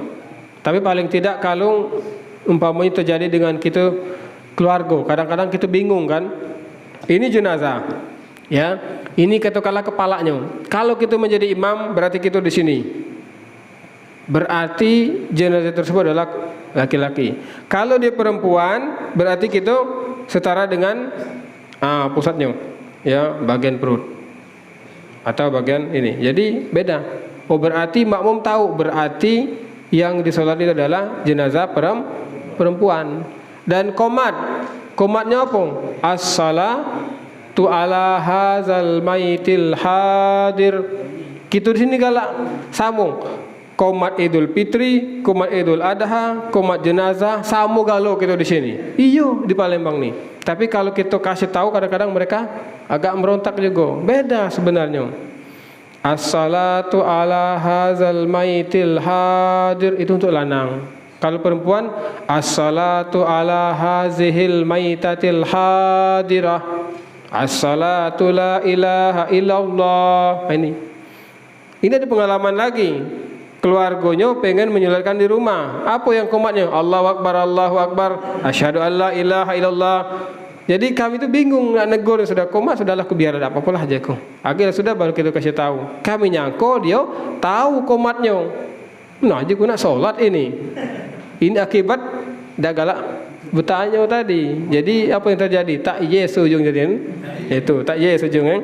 Tapi paling tidak kalau umpamanya terjadi dengan kita keluarga, kadang-kadang kita bingung kan. Ini jenazah, ya. Ini katakanlah kepalanya. Kalau kita menjadi imam berarti kita di sini. Berarti jenazah tersebut adalah laki-laki. Kalau dia perempuan berarti kita setara dengan pusatnya, ya, bagian perut atau bagian ini. Jadi beda. Oh, berarti makmum tahu berarti yang disolati itu adalah jenazah perempuan. Dan komatnya apa? As-salatu ala hazal maitil hadir. Kita di sini galak sambung. Komat Idul Fitri, komat Idul Adha, komat jenazah, sama galau kita di sini. Iyo di Palembang nih. Tapi kalau kita kasih tahu kadang-kadang mereka agak merontak juga. Beda sebenarnya. As-salatu ala hazal maitil hadir itu untuk lanang. Kalau perempuan, as-salatu ala hazihil maitatil hadirah. As-salatu la ilaha illallah. Ini ada pengalaman lagi. Keluarganya pengen menyolatkan di rumah. Apa yang komatnya? Allahu Akbar, Allahu Akbar, asyhadu an la ilaha illallah. Jadi kami itu bingung nak negur, sudah komat, sudahlah biar ada apa-apalah aja kok. Akhirnya sudah baru kita kasih tahu. Kami nyangko dia tahu komatnya. Nah, aja nak solat ini. Ini akibat dah galak bertanya tadi. Jadi apa yang terjadi? Tak yes ujung jadian. Itu tak yes ujungnya.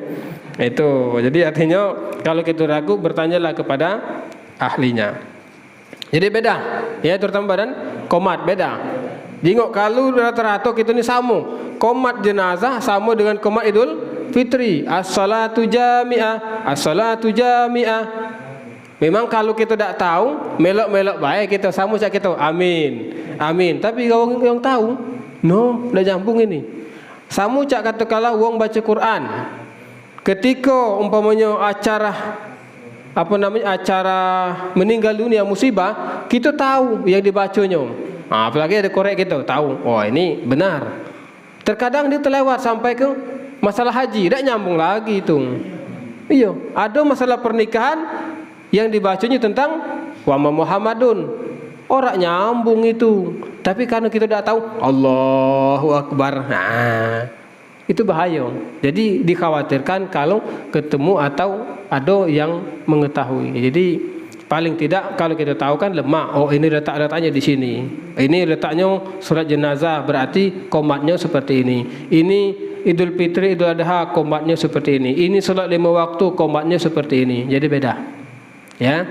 Itu. Jadi artinya kalau kita ragu bertanyalah kepada ahlinya. Jadi beda, ya, terutama badan komat beda. Jingok kalau rata-rata kita ni sama. Komat jenazah sama dengan komat Idul Fitri. As-salatu jami'ah, as-salatu jami'ah. Memang kalau kita tak tahu, melok-melok baik kita sama cak kita. Amin. Amin. Tapi orang yang tahu, no, dah jambung ini. Sama cak kata kalau wong baca Quran. Ketika umpamanya acara meninggal dunia musibah, kita tahu yang dibacanya. Apalagi ada korek kita tahu. Oh, ini benar. Terkadang dia terlewat sampai ke masalah haji, tak nyambung lagi itu. Iya, ada masalah pernikahan yang dibacanya tentang wa Muhammadun. Orang nyambung itu. Tapi karena kita tidak tahu, Allahu Akbar. Itu bahaya. Jadi dikhawatirkan kalau ketemu atau ada yang mengetahui. Jadi paling tidak kalau kita tahu kan lemah. Oh, ini letaknya di sini. Ini letaknya surat jenazah, berarti komatnya seperti ini. Ini Idul Fitri, Idul Adha, komatnya seperti ini. Ini salat 5 waktu, komatnya seperti ini. Jadi beda. Ya.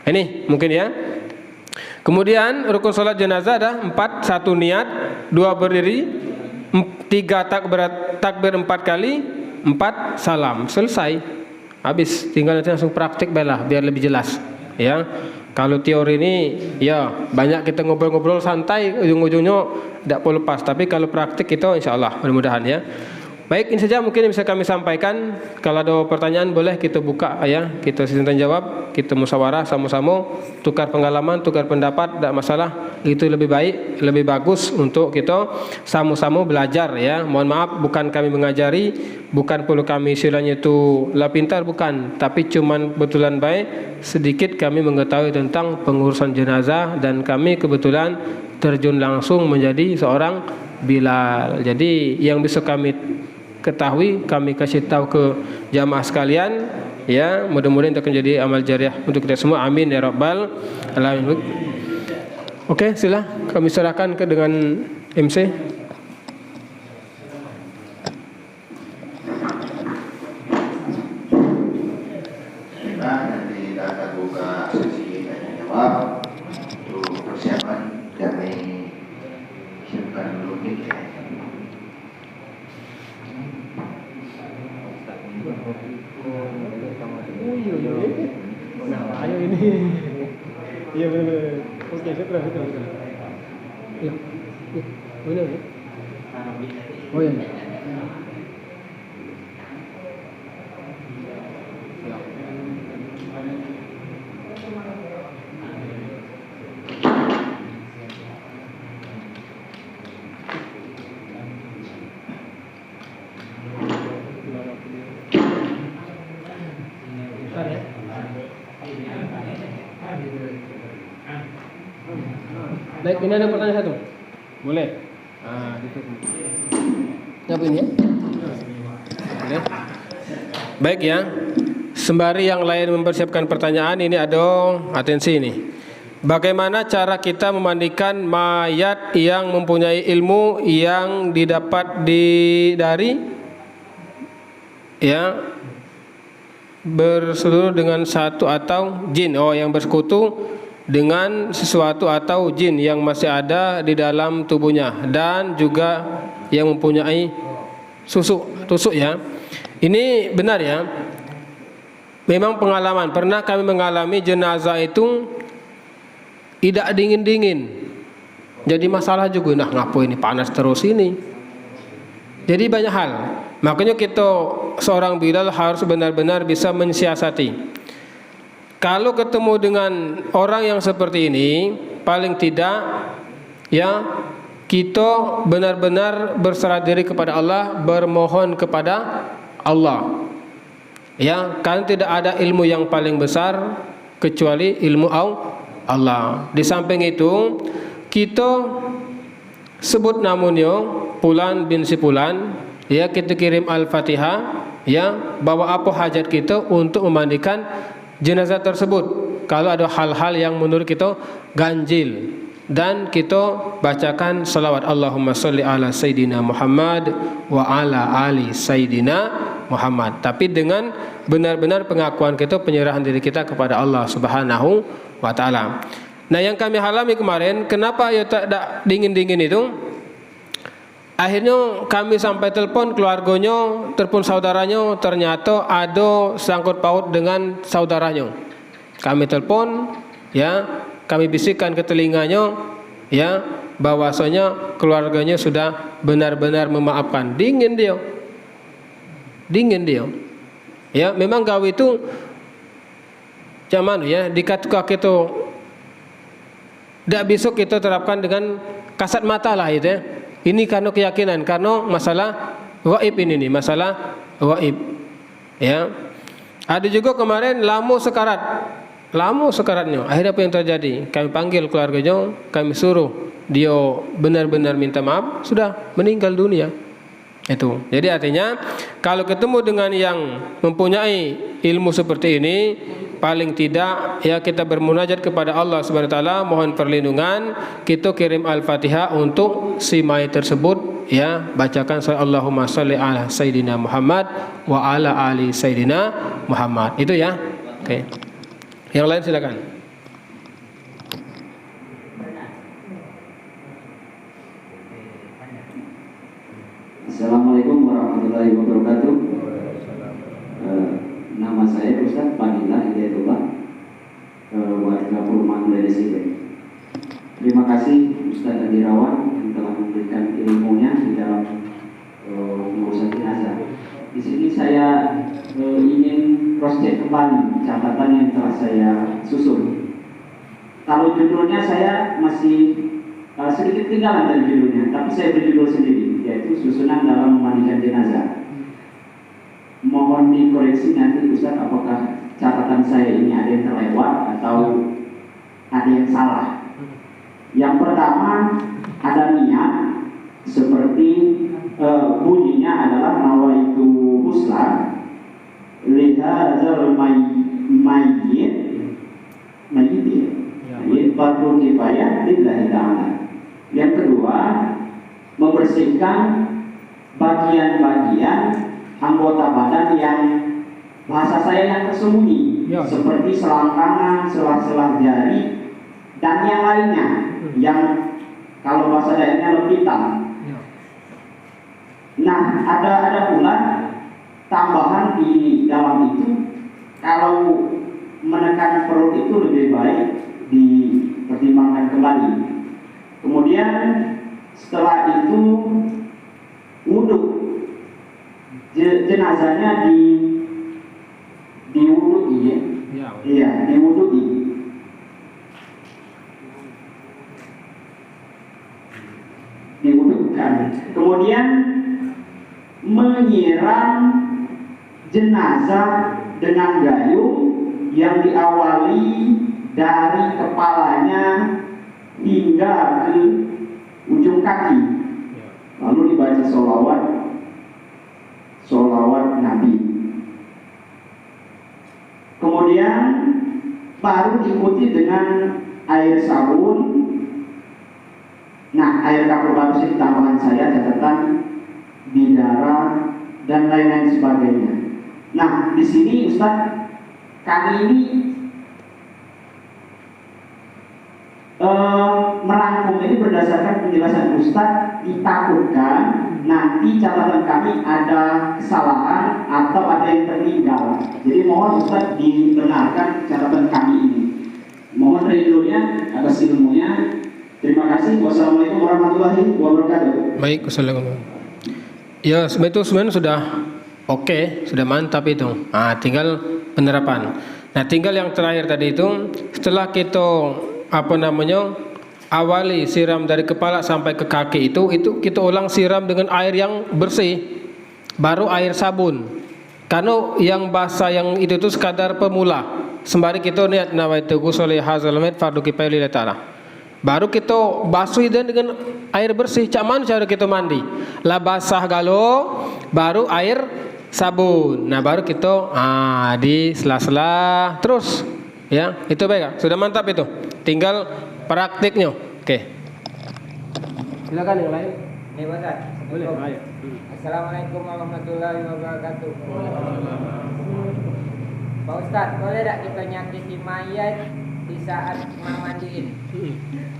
Ini mungkin ya. Kemudian rukun salat jenazah ada 4, 1 niat, 2 berdiri, 3 takbir 4 kali, 4 salam. Selesai. Habis. Tinggal nanti langsung praktik belah biar lebih jelas. Ya. Kalau teori ini ya banyak kita ngobrol-ngobrol santai, ujung-ujungnya tidak perlu lepas. Tapi kalau praktik itu insya-Allah mudah-mudahan ya. Baik, ini saja mungkin yang bisa kami sampaikan. Kalau ada pertanyaan boleh kita buka ya, kita sesi tanya jawab, kita musyawarah sama-sama, tukar pengalaman, tukar pendapat, tidak masalah. Itu lebih baik, lebih bagus untuk kita sama-sama belajar ya. Mohon maaf, bukan kami mengajari, bukan perlu kami istilahnya itu lah pintar, bukan, tapi cuman betulan baik sedikit kami mengetahui tentang pengurusan jenazah dan kami kebetulan terjun langsung menjadi seorang Bilal. Jadi yang bisa kami ketahui kami kasih tahu ke jamaah sekalian ya, mudah-mudahan itu akan jadi amal jariah untuk kita semua, amin ya rabbal alamin. Oke, sila kami serahkan ke dengan MC. Nanti kita akan buka sesi tanya jawab. Untuk persiapan kami siapkan dulu mic ya. Nah, ayo ini. Iya benar. Oke, syukur. Ya. Benar ya? Oh ya. Ya. Baik, ini ada pertanyaan satu. Boleh? Gitu. Siapa ini ya? Boleh. Baik ya. Sembari yang lain mempersiapkan pertanyaan, ini ada atensi ini. Bagaimana cara kita memandikan mayat yang mempunyai ilmu yang didapat dari ya bersekutu dengan satu atau jin, yang bersekutu dengan sesuatu atau jin yang masih ada di dalam tubuhnya, dan juga yang mempunyai tusuk ya. Ini benar ya. Memang pengalaman, pernah kami mengalami jenazah itu tidak dingin-dingin. Jadi masalah juga, nah ngapain ini panas terus ini. Jadi banyak hal. Makanya kita seorang Bilal harus benar-benar bisa mensiasati. Kalau ketemu dengan orang yang seperti ini, paling tidak ya kita benar-benar berserah diri kepada Allah, bermohon kepada Allah. Ya, kan tidak ada ilmu yang paling besar kecuali ilmu Allah. Di samping itu, kita sebut namanya Fulan bin si Fulan, ya kita kirim Al-Fatihah, ya bawa apa hajat kita untuk memandikan jenazah tersebut. Kalau ada hal-hal yang menurut kita ganjil, dan kita bacakan salawat Allahumma sholli ala Sayyidina Muhammad wa ala ali Sayyidina Muhammad. Tapi dengan benar-benar pengakuan kita, penyerahan diri kita kepada Allah Subhanahu wa ta'ala. Nah, yang kami alami kemarin, kenapa ya tak dingin-dingin itu? Akhirnya kami sampai telepon keluarganya, telepon saudaranya, ternyata ada sangkut paut dengan saudaranya. Kami telepon, ya, kami bisikkan ke telinganya, ya, bahwasanya keluarganya sudah benar-benar memaafkan. Dingin dia. Ya, memang gawe itu zaman ya dikatakan itu tidak bisa kita terapkan dengan kasat mata lah itu ya. Ini karena keyakinan, karena masalah gaib ini nih, masalah gaib. Ya. Ada juga kemarin lama sekaratnya. Akhirnya apa yang terjadi? Kami panggil keluarganya, kami suruh dia benar-benar minta maaf, sudah meninggal dunia. Itu. Jadi artinya kalau ketemu dengan yang mempunyai ilmu seperti ini, paling tidak ya kita bermunajat kepada Allah Subhanahu wa taala, mohon perlindungan, kita kirim Al-Fatihah untuk si mayat tersebut, ya, bacakan Allahumma sholli ala Sayyidina Muhammad wa ala ali Sayyidina Muhammad. Itu ya. Oke. Yang lain silakan. Assalamualaikum warahmatullahi wabarakatuh. Nama saya Ustaz Fadilah Hidayatullah, warga Perumahan Lelesibe. Terima kasih Ustaz Adirawan yang telah memberikan ilmunya di dalam pengurusan jenazah. Di sini saya ingin cross check kembali catatan yang telah saya susun. Kalau judulnya saya masih sedikit tinggalan dari judulnya, tapi saya berjudul sendiri, yaitu susunan dalam memandikan jenazah. Mohon dikoreksi nanti Ustaz, apakah catatan saya ini ada yang terlewat atau ada yang salah. Yang pertama, ada niat seperti bunyinya adalah nawaitu husla lihadzal mayyit fardu kifayah lillahi ta'ala. Yang kedua, membersihkan bagian-bagian anggota badan yang bahasa saya yang tersembunyi, seperti selangkangan, sela-sela jari, dan yang lainnya, yang kalau bahasa daerahnya lepitan. Nah, ada pula tambahan di dalam itu, kalau menekan perut itu lebih baik dipertimbangkan kembali. Kemudian setelah itu wudhu, jenazahnya diwudhui, ya? Iya, diwudhui. Diwudhukan. Kemudian menyiram jenazah dengan gayung yang diawali dari kepalanya hingga ke ujung kaki, lalu dibaca sholawat Nabi. Kemudian baru diikuti dengan air sabun. Nah, air kapur bagus tambahan saya catatan bidara dan lain-lain sebagainya. Nah, di sini Ustaz, kami ini merangkum ini berdasarkan penjelasan Ustaz, ditakutkan nanti catatan kami ada kesalahan atau ada yang tertinggal. Jadi mohon Ustaz dibenarkan catatan kami ini. Mohon ridhonya atas ilmunya. Terima kasih. Wassalamualaikum warahmatullahi wabarakatuh. Baik, wassalamualaikum. Ya, itu sebenarnya sudah oke, sudah mantap itu. Nah, tinggal penerapan. Nah, tinggal yang terakhir tadi itu, setelah kita awali siram dari kepala sampai ke kaki itu kita ulang siram dengan air yang bersih, baru air sabun. Karena yang basah yang itu sekadar pemula. Sembari kita niat nawaitu ghusl hadzal mayit fardhu kifayah lillahi ta'ala. Baru kita basuh dengan air bersih. Cak mana cara kita mandi? Lah basah galo, baru air sabun. Nah, baru kita di sela-sela terus. Ya, itu baik. Sudah mantap itu. Tinggal praktiknya. Oke. Silakan yang lain. Nih, Ustaz. Boleh. Ayo. Assalamualaikum warahmatullahi wabarakatuh. Pak Ustaz, boleh tak kita nyakiti mayat di saat memandiin?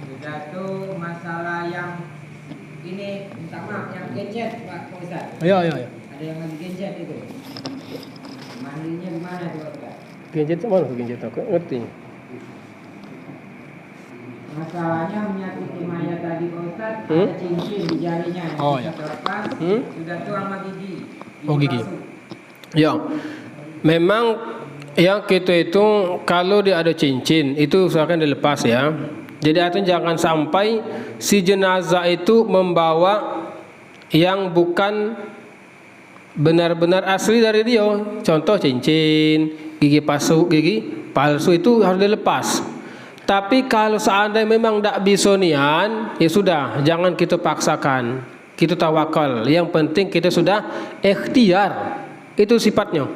Sudah tuh masalah yang ini, minta maaf, yang gadget Pak Ustaz. Ayo. Ada yang lagi gadget itu. Mandinya gimana tuh Ustaz? Gadget mana tuh gadget? Aku ngerti. Masalahnya menyakiti mayat tadi Pak Ustaz, ada cincin di jarinya yang Oh, bisa ya. terlepas. Sudah tuh sama gigi. Oh, gigi. palsu. Ya. Memang yang kita itu kalau dia ada cincin itu usahakan dilepas ya. Jadi artinya jangan sampai si jenazah itu membawa yang bukan benar-benar asli dari dia. Contoh cincin, gigi palsu itu harus dilepas. Tapi kalau seandainya memang tidak bisa nian, ya sudah, jangan kita paksakan. Kita tawakal. Yang penting kita sudah ikhtiar. Itu sifatnya.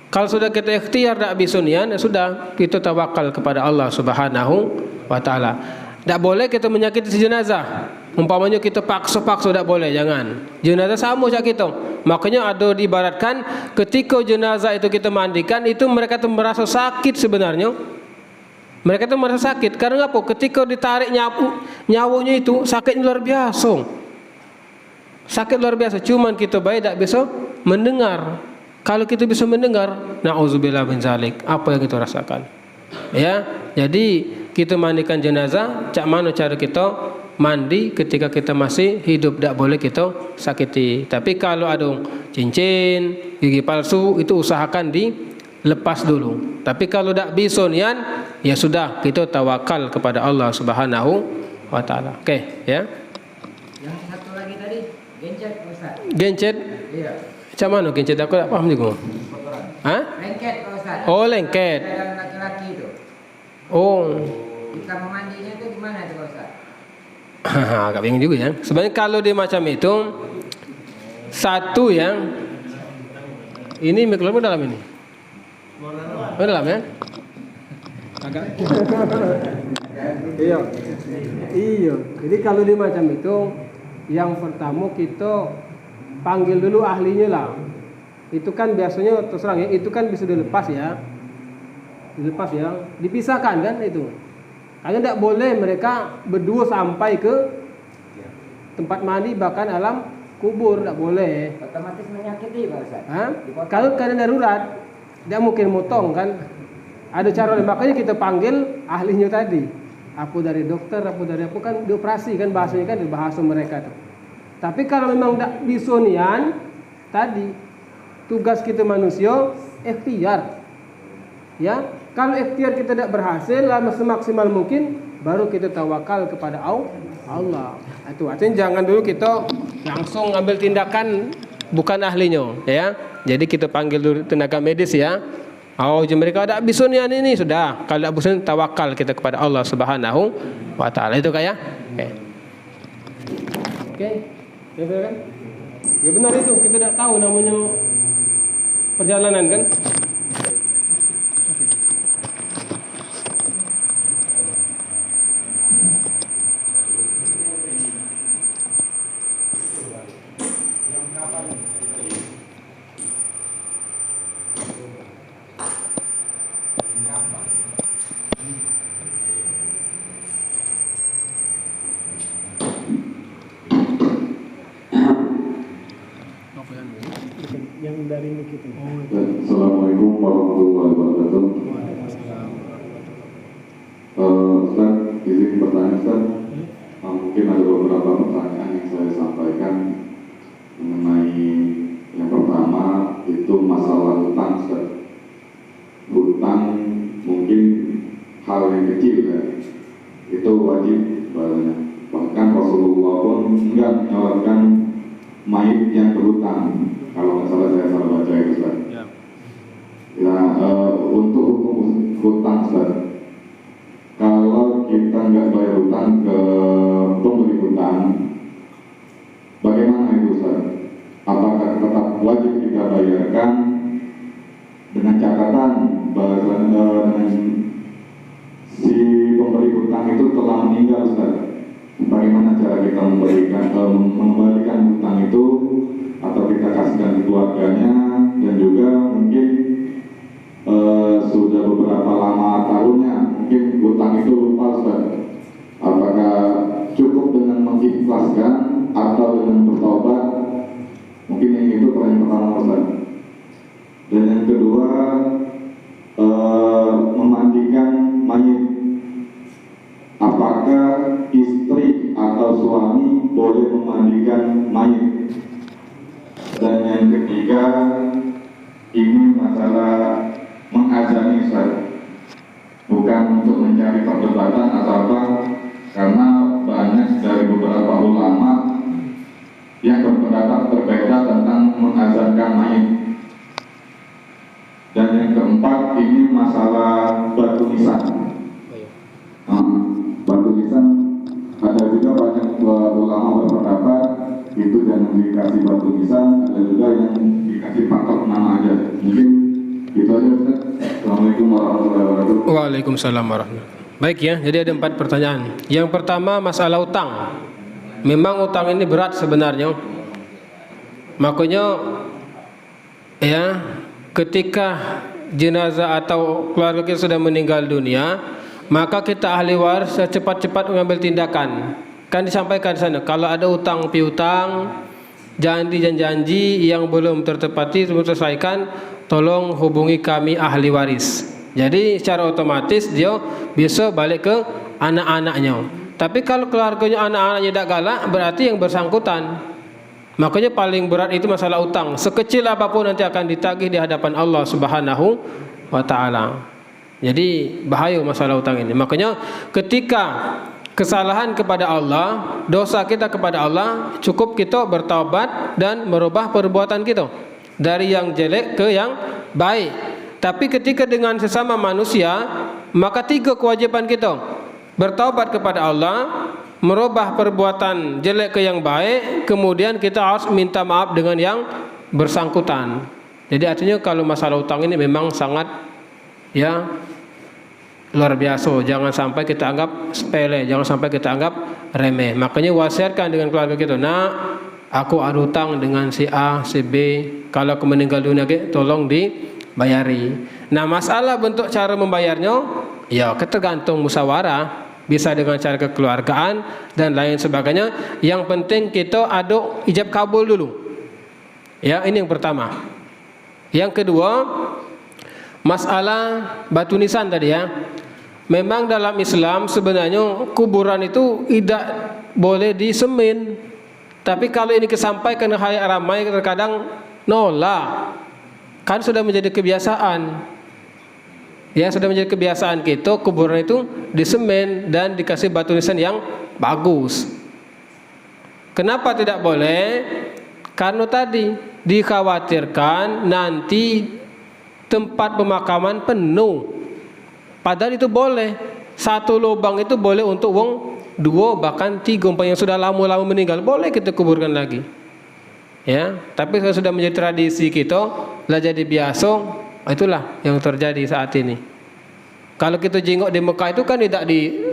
Kalau sudah kita ikhtiar tidak bisa nian, ya sudah, kita tawakal kepada Allah Subhanahu wa taala. Tidak boleh kita menyakiti si jenazah. Umpamanya kita paksa-paksa, tidak boleh, jangan. Jenazah sama macam kita. Makanya ada diibaratkan ketika jenazah itu kita mandikan, itu mereka itu merasa sakit sebenarnya. Mereka itu merasa sakit karena apa? Ketika ditarik nyawanya itu sakitnya luar biasa. Sakit luar biasa. Cuman kita baik tidak bisa mendengar. Kalau kita bisa mendengar, na'udzubillah min zalik, apa yang kita rasakan? Ya, jadi kita mandikan jenazah, cak mana cara kita mandi ketika kita masih hidup, tidak boleh kita sakiti. Tapi kalau ada cincin, gigi palsu, itu usahakan dilepas dulu. Tapi kalau tidak bisa nian, ya sudah, kita tawakal kepada Allah Subhanahu wa taala. Oke, ya. Yang satu lagi tadi, gencet Ustaz. Gencet. Iya. Macam mana gencet? Aku tak paham juga. Hah? Lengket Pak Ustaz. Oh, lengket. Dalam laki-laki itu. Oh. Kita memandinya itu gimana itu Pak Ustaz? Agak bingung juga ya. Sebenarnya kalau dia macam itu, satu yang ini mikrofonnya dalam ini. Oh, dalam ya? Agak. Iya. Jadi kalau dia macam itu, yang pertama kita panggil dulu ahlinya lah. Itu kan biasanya terus terang ya, itu kan bisa dilepas ya. Dilepas ya, dipisahkan kan itu. Karena tidak boleh mereka berdua sampai ke tempat mandi bahkan alam kubur, tidak boleh. Otomatis menyakiti Pak Ustaz. Kalau keadaan darurat, tidak mungkin motong kan. Ada cara lain, makanya kita panggil ahlinya tadi. Apa dari dokter, apa dari apa kan dioperasi kan bahasanya kan bahasa mereka tuh. Tapi kalau memang tidak bisa nian, tadi tugas kita manusia ikhtiar. Ya, kalau ikhtiar kita tidak berhasil, lama semaksimal mungkin, baru kita tawakal kepada Allah. Itu artinya jangan dulu kita langsung ambil tindakan bukan ahlinya, ya. Jadi kita panggil dulu tenaga medis ya. Oh, mereka ada bisunian ini sudah. Kalau ada bisun tawakal kita kepada Allah Subhanahu wa taala. Itu kayak. Oke. Ya benar kan? Ya benar itu. Kita tidak tahu namanya perjalanan kan? Assalamualaikum warahmatullahi wabarakatuh. Ustaz, izin bertanya Ustaz. Mungkin ada beberapa pertanyaan yang saya sampaikan mengenai yang pertama itu masalah hutang Ustaz. Hutang mungkin hal yang kecil ya, itu wajib sebenarnya. Bahkan Rasulullah pun enggak menyolatkan mayit yang berhutang. Kalau nggak salah saya salah baca itu Ustaz. Nah, untuk hukum hutang Ustaz, kalau kita nggak bayar hutang ke pemberi hutang, bagaimana itu Ustaz? Apakah tetap wajib kita bayarkan dengan catatan bahwa dengan si pemberi hutang itu telah meninggal Ustaz? Bagaimana cara kita mengembalikan hutang itu, atau kita kasihkan ke keluarganya, dan juga mungkin sudah beberapa lama tahunnya mungkin hutang itu lupa Ustaz. Apakah cukup dengan mengikhlaskan atau dengan bertobat? Mungkin yang itu pertanyaan pertama Ustaz. Dan yang kedua, memandikan mayit, apakah istri atau suami boleh memandikan mayit? Dan yang ketiga, ini masalah mengazani Ustaz, bukan untuk mencari perdebatan atau apa, karena banyak dari beberapa ulama yang berpendapat berbeda tentang mengazankan mayit. Dan yang keempat, ini masalah batu nisan. Batu nisan ada juga banyak ulama berpendapat itu jangan dikasih batu nisan, ada juga yang dikasih patok nama aja. Mungkin itu aja Ustaz. Assalamualaikum warahmatullahi wabarakatuh. Waalaikumsalam warahmatullahi wabarakatuh. Baik ya, jadi ada 4 pertanyaan. Yang pertama masalah utang. Memang utang ini berat sebenarnya. Makanya ya, ketika jenazah atau keluarga kita sudah meninggal dunia, maka kita ahli waris cepat-cepat mengambil tindakan. Kan disampaikan di sana, kalau ada utang piutang, janji-janji yang belum tertepati, belum terselesaikan, tolong hubungi kami ahli waris. Jadi secara otomatis dia bisa balik ke anak-anaknya. Tapi kalau keluarganya anak-anaknya tidak galak, berarti yang bersangkutan. Makanya paling berat itu masalah utang. Sekecil apapun nanti akan ditagih di hadapan Allah Subhanahu wa taala. Jadi bahaya masalah utang ini. Makanya ketika kesalahan kepada Allah, dosa kita kepada Allah, cukup kita bertaubat dan merubah perbuatan kita dari yang jelek ke yang baik. Tapi ketika dengan sesama manusia, maka 3 kewajiban kita: bertaubat kepada Allah, merubah perbuatan jelek ke yang baik, kemudian kita harus minta maaf dengan yang bersangkutan. Jadi artinya kalau masalah utang ini memang sangat ya luar biasa. Jangan sampai kita anggap sepele, jangan sampai kita anggap remeh. Makanya wasiatkan dengan keluarga kita, nak, aku ada hutang dengan si A, si B, kalau aku meninggal dunia tolong dibayari. Nah, masalah bentuk cara membayarnya ya tergantung musyawarah, bisa dengan cara kekeluargaan dan lain sebagainya. Yang penting kita ada ijab kabul dulu. Ya, ini yang pertama. Yang kedua, masalah batu nisan tadi ya. Memang dalam Islam sebenarnya kuburan itu tidak boleh disemin. Tapi kalau ini kesampaikan khalayak ramai terkadang nolak. Kan sudah menjadi kebiasaan. Ya, sudah menjadi kebiasaan kita kuburan itu disemen dan dikasih batu nisan yang bagus. Kenapa tidak boleh? Karena tadi dikhawatirkan nanti tempat pemakaman penuh. Padahal itu boleh. Satu lubang itu boleh untuk wong 2 bahkan 3 umpamanya yang sudah lama-lama meninggal, boleh kita kuburkan lagi. Ya, tapi kalau sudah menjadi tradisi kita, lah jadi biasa, itulah yang terjadi saat ini. Kalau kita jengok di Mekah itu kan tidak di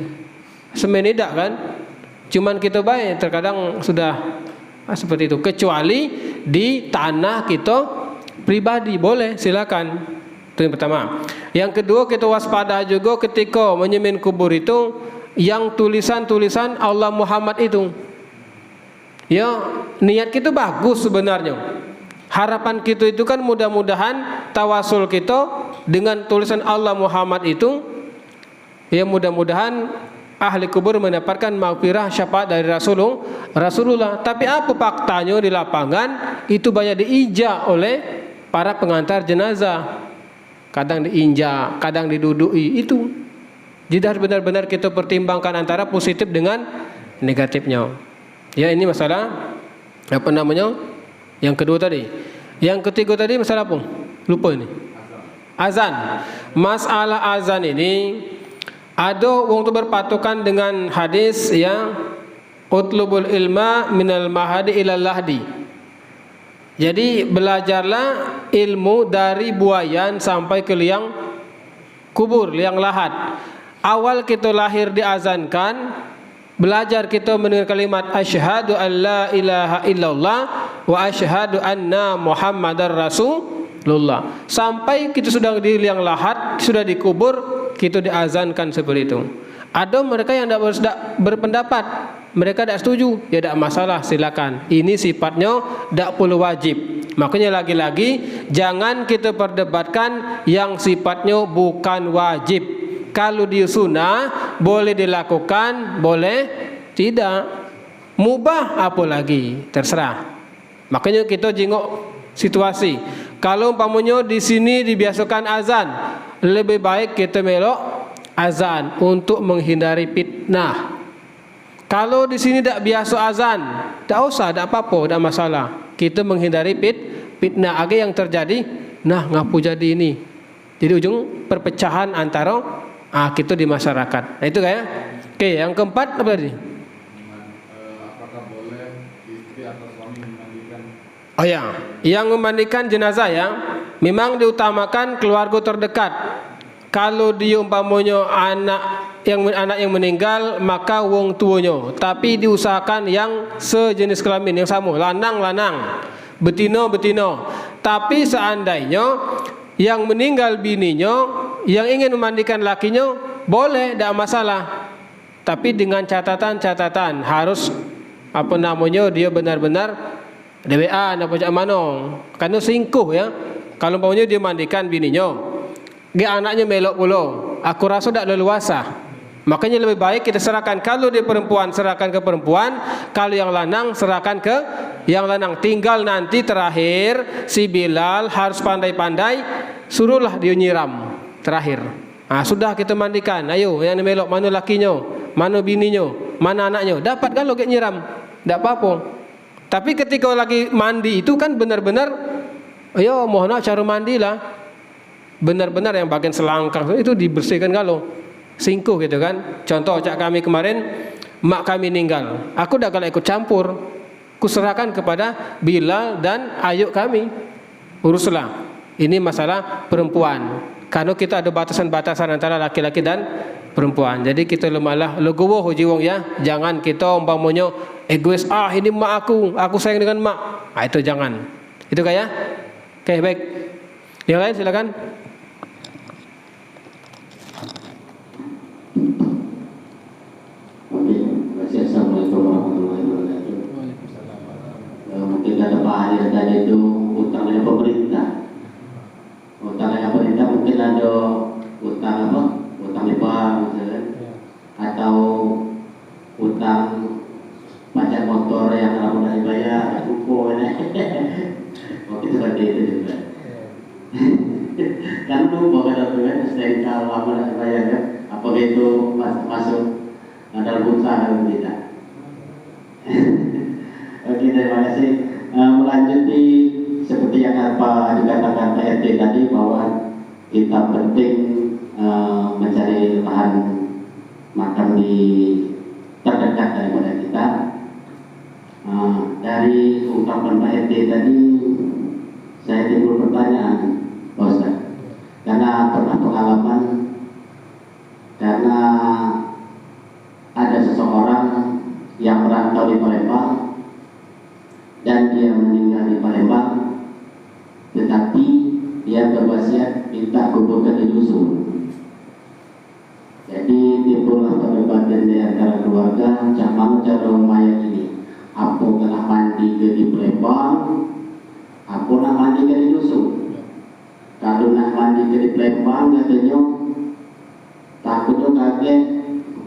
semen tidak kan? Cuman kita baik terkadang sudah seperti itu. Kecuali di tanah kita pribadi boleh, silakan. Itu yang pertama. Yang kedua, kita waspada juga ketika menyemen kubur itu yang tulisan-tulisan Allah Muhammad itu. Ya, niat kita bagus sebenarnya. Harapan kita itu kan mudah-mudahan tawasul kita dengan tulisan Allah Muhammad itu, ya mudah-mudahan ahli kubur mendapatkan maghfirah syafaat dari Rasulullah. Tapi apa faktanya di lapangan itu banyak diinjak oleh para pengantar jenazah. Kadang diinjak, kadang diduduki itu. Jadi harus benar-benar kita pertimbangkan antara positif dengan negatifnya. Ya, ini masalah apa namanya? Yang kedua tadi. Yang ketiga tadi masalah apa? Lupa ini. Azan. Masalah azan ini ada wong tu berpatokan dengan hadis ya, utlubul ilma minal mahadi ilal lahdi. Jadi belajarlah ilmu dari buayan sampai ke liang kubur, liang lahat. Awal kita lahir diazankan, belajar kita mendengar kalimat asyhadu an la ilaha illallah wa asyhadu anna muhammadar rasulullah. Sampai kita sudah di liang lahat, sudah dikubur, kita diazankan seperti itu. Ada mereka yang tidak berpendapat, mereka tidak setuju, ya tidak masalah, silakan. Ini sifatnya tidak perlu wajib. Makanya lagi-lagi jangan kita perdebatkan yang sifatnya bukan wajib. Kalau di sunnah boleh dilakukan, boleh tidak. Mubah apalagi, terserah. Makanya kita jengok situasi. Kalau umpamanya di sini dibiasakan azan, lebih baik kita melok azan untuk menghindari fitnah. Kalau di sini tidak biasa azan, tidak usah, tidak apa-apa, tidak masalah. Kita menghindari fitnah. Agar yang terjadi, nah ngapu jadi ini. Jadi ujung perpecahan antara kita di masyarakat. Nah itu kayak. Oke, yang keempat apa tadi? Apakah boleh istri atau suami memandikan? Oh ya, yang memandikan jenazah ya, memang diutamakan keluarga terdekat. Kalau dia umpamanya anak yang meninggal, maka wong tuanya. Tapi diusahakan yang sejenis kelamin yang sama, lanang, betina. Tapi seandainya yang meninggal bininya, yang ingin memandikan lakinya, boleh, tidak masalah. Tapi dengan catatan harus apa namanya, dia benar-benar DWA apa mana, karena singkuh ya. Kalau umpamanya dia mandikan bininya, dia anaknya melok pula, aku rasa tidak leluasa. Makanya lebih baik kita serahkan. Kalau dia perempuan, serahkan ke perempuan. Kalau yang lanang, serahkan ke yang lanang. Tinggal nanti terakhir si Bilal harus pandai-pandai, suruhlah dia nyiram terakhir. Nah, sudah kita mandikan. Ayo yang melok, mana lakinya, mana bininya, mana anaknya. Dapat kalau kayak nyiram, tidak apa-apa. Tapi ketika lagi mandi itu kan benar-benar, ayo mohon cara mandilah. Benar-benar yang bagian selangkang itu dibersihkan kalau singkuh gitu kan. Contoh cak kami kemarin, mak kami meninggal, aku dah kalau ikut campur, kuserahkan kepada Bilal dan ayuk kami, uruslah. Ini masalah perempuan, karena kita ada batasan-batasan antara laki-laki dan perempuan. Jadi kita lemahlah legowo jiwong ya. Jangan kita umpamanya egois, ini mak aku sayang dengan mak. Itu jangan. Itu kayak. Oke, baik. Yang lain silakan. Assalamualaikum warahmatullahi wabarakatuh. Mungkin kata Pak Hadir tadi itu utangnya pemerintah. Utangnya pemerintah mungkin ada utang apa? Utang di bank misalnya, atau utang pajak motor yang lama tidak dibayar, kupo ini. Mungkin seperti itu juga. Kan lupa kan selain kalau lama tidak dibayar kan, apakah itu masuk dalam usaha dalam tidak. Oke, terima kasih. Melanjuti seperti yang apa dikatakan Pak RT tadi bahwa kita penting mencari bahan makan di terdekat daripada kita. Dari ungkapan Pak RT tadi, saya timbul pertanyaan, Pak Ustaz, karena pernah pengalaman, karena ada seseorang yang merantau di Palembang dan dia meninggal di Palembang, tetapi dia berwasiat minta kuburkan di dusun. Jadi timbullah perdebatan di antara keluarga, macam cara mayat ini. Apa kena mandi ke di Palembang, apa nak mandi ke di dusun. Kalau nak mandi ke di Palembang, katanya takutnya kaget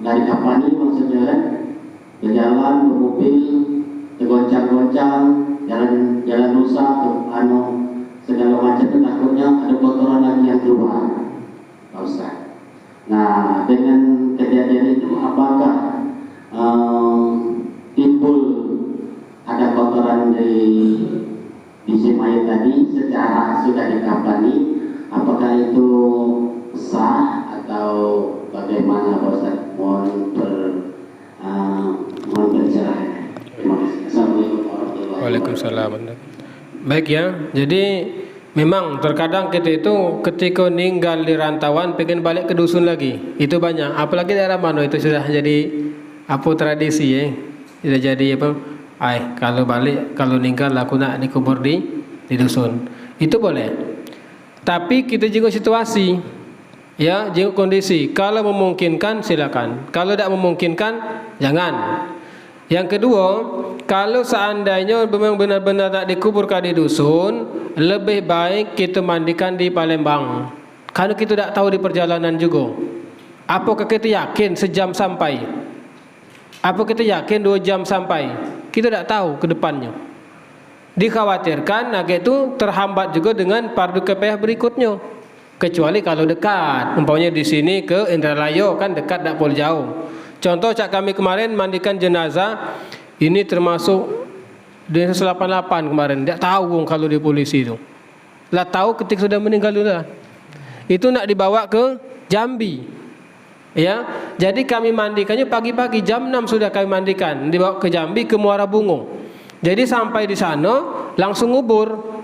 dari kapan ini maksudnya kan, berjalan bermobil, tergoncang-goncang, jalan rusak, segala macam itu takutnya ada kotoran lagi yang keluar, Pak Ustaz. Nah, dengan kejadian itu apakah timbul ada kotoran di si mayat tadi secara sudah dikafani, apakah itu sah atau bagaimana Pak Ustaz? Mohon pencerahan. Terima kasih. Assalamualaikum warahmatullahi wabarakatuh. Waalaikumsalam. Baik ya, jadi memang terkadang kita itu ketika meninggal di rantauan pengen balik ke dusun lagi. Itu banyak, apalagi daerah mana itu sudah jadi apa tradisi ya. Sudah jadi apa? Kalau balik, kalau meninggal aku nak dikubur di dusun. Itu boleh. Tapi kita juga situasi, ya, juga kondisi. Kalau memungkinkan silakan. Kalau tidak memungkinkan jangan. Yang kedua, kalau seandainya memang benar-benar tak dikuburkan di dusun, lebih baik kita mandikan di Palembang. Karena kita tidak tahu di perjalanan juga. Apakah kita yakin sejam sampai? Apa kita yakin 2 jam sampai? Kita tidak tahu ke depannya. Dikhawatirkan agak itu terhambat juga dengan fardu kifayah berikutnya. Kecuali kalau dekat, umpamanya di sini ke Indralaya kan dekat, tak boleh jauh. Contoh cak kami kemarin mandikan jenazah, ini termasuk Densus 88 kemarin. Tidak tahu kalau di polisi itu. Lah tahu ketika sudah meninggal dunia. Itu nak dibawa ke Jambi. Ya, jadi kami mandikannya pagi-pagi jam 6 sudah kami mandikan, dibawa ke Jambi ke Muara Bungo. Jadi sampai di sana langsung ngubur.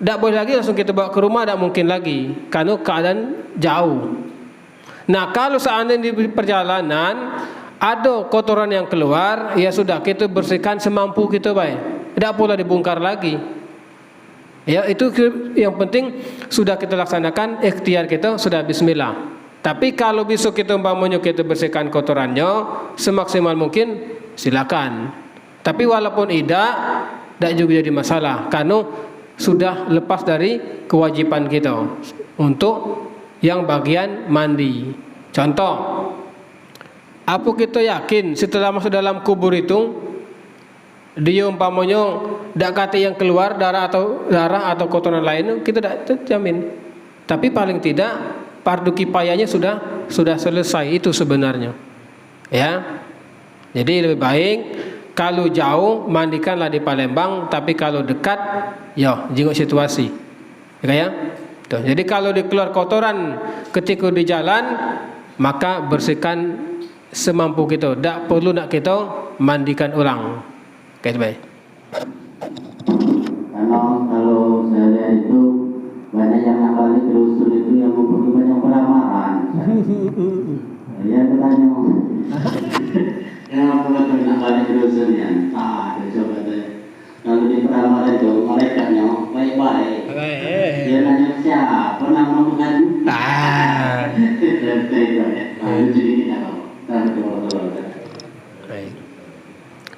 Tak boleh lagi langsung kita bawa ke rumah, tak mungkin lagi karena keadaan jauh. Nah, kalau seandainya di perjalanan ada kotoran yang keluar, ya sudah kita bersihkan semampu kita baik. Tak pula dibongkar lagi. Ya, itu yang penting sudah kita laksanakan, ikhtiar kita sudah bismillah. Tapi kalau besok kita umpamanya kita bersihkan kotorannya semaksimal mungkin silakan. Tapi walaupun tidak juga jadi masalah karena sudah lepas dari kewajiban kita untuk yang bagian mandi. Contoh, apa kita yakin setelah masuk dalam kubur itu dia umpamanya tidak kata yang keluar darah atau kotoran lain, kita tidak jamin. Tapi paling tidak fardu kifayahnya sudah selesai itu sebenarnya. Ya. Jadi lebih baik kalau jauh mandikanlah di Palembang, tapi kalau dekat ya jenguk situasi. Ya. Tuh. Jadi kalau dikeluar kotoran ketika di jalan, maka bersihkan semampu kita. Tak perlu nak kita mandikan ulang. Oke, baik. Kalau saya lihat itu banyak yang nakal di dusun itu yang mempunyai banyak peramaran. Ya bertanya, yang apa betul nakal di dusunnya? Coba deh. Kalau di peramaran itu malaikatnya baik-baik. Dia nanya siapa nama bukan? Jadi kita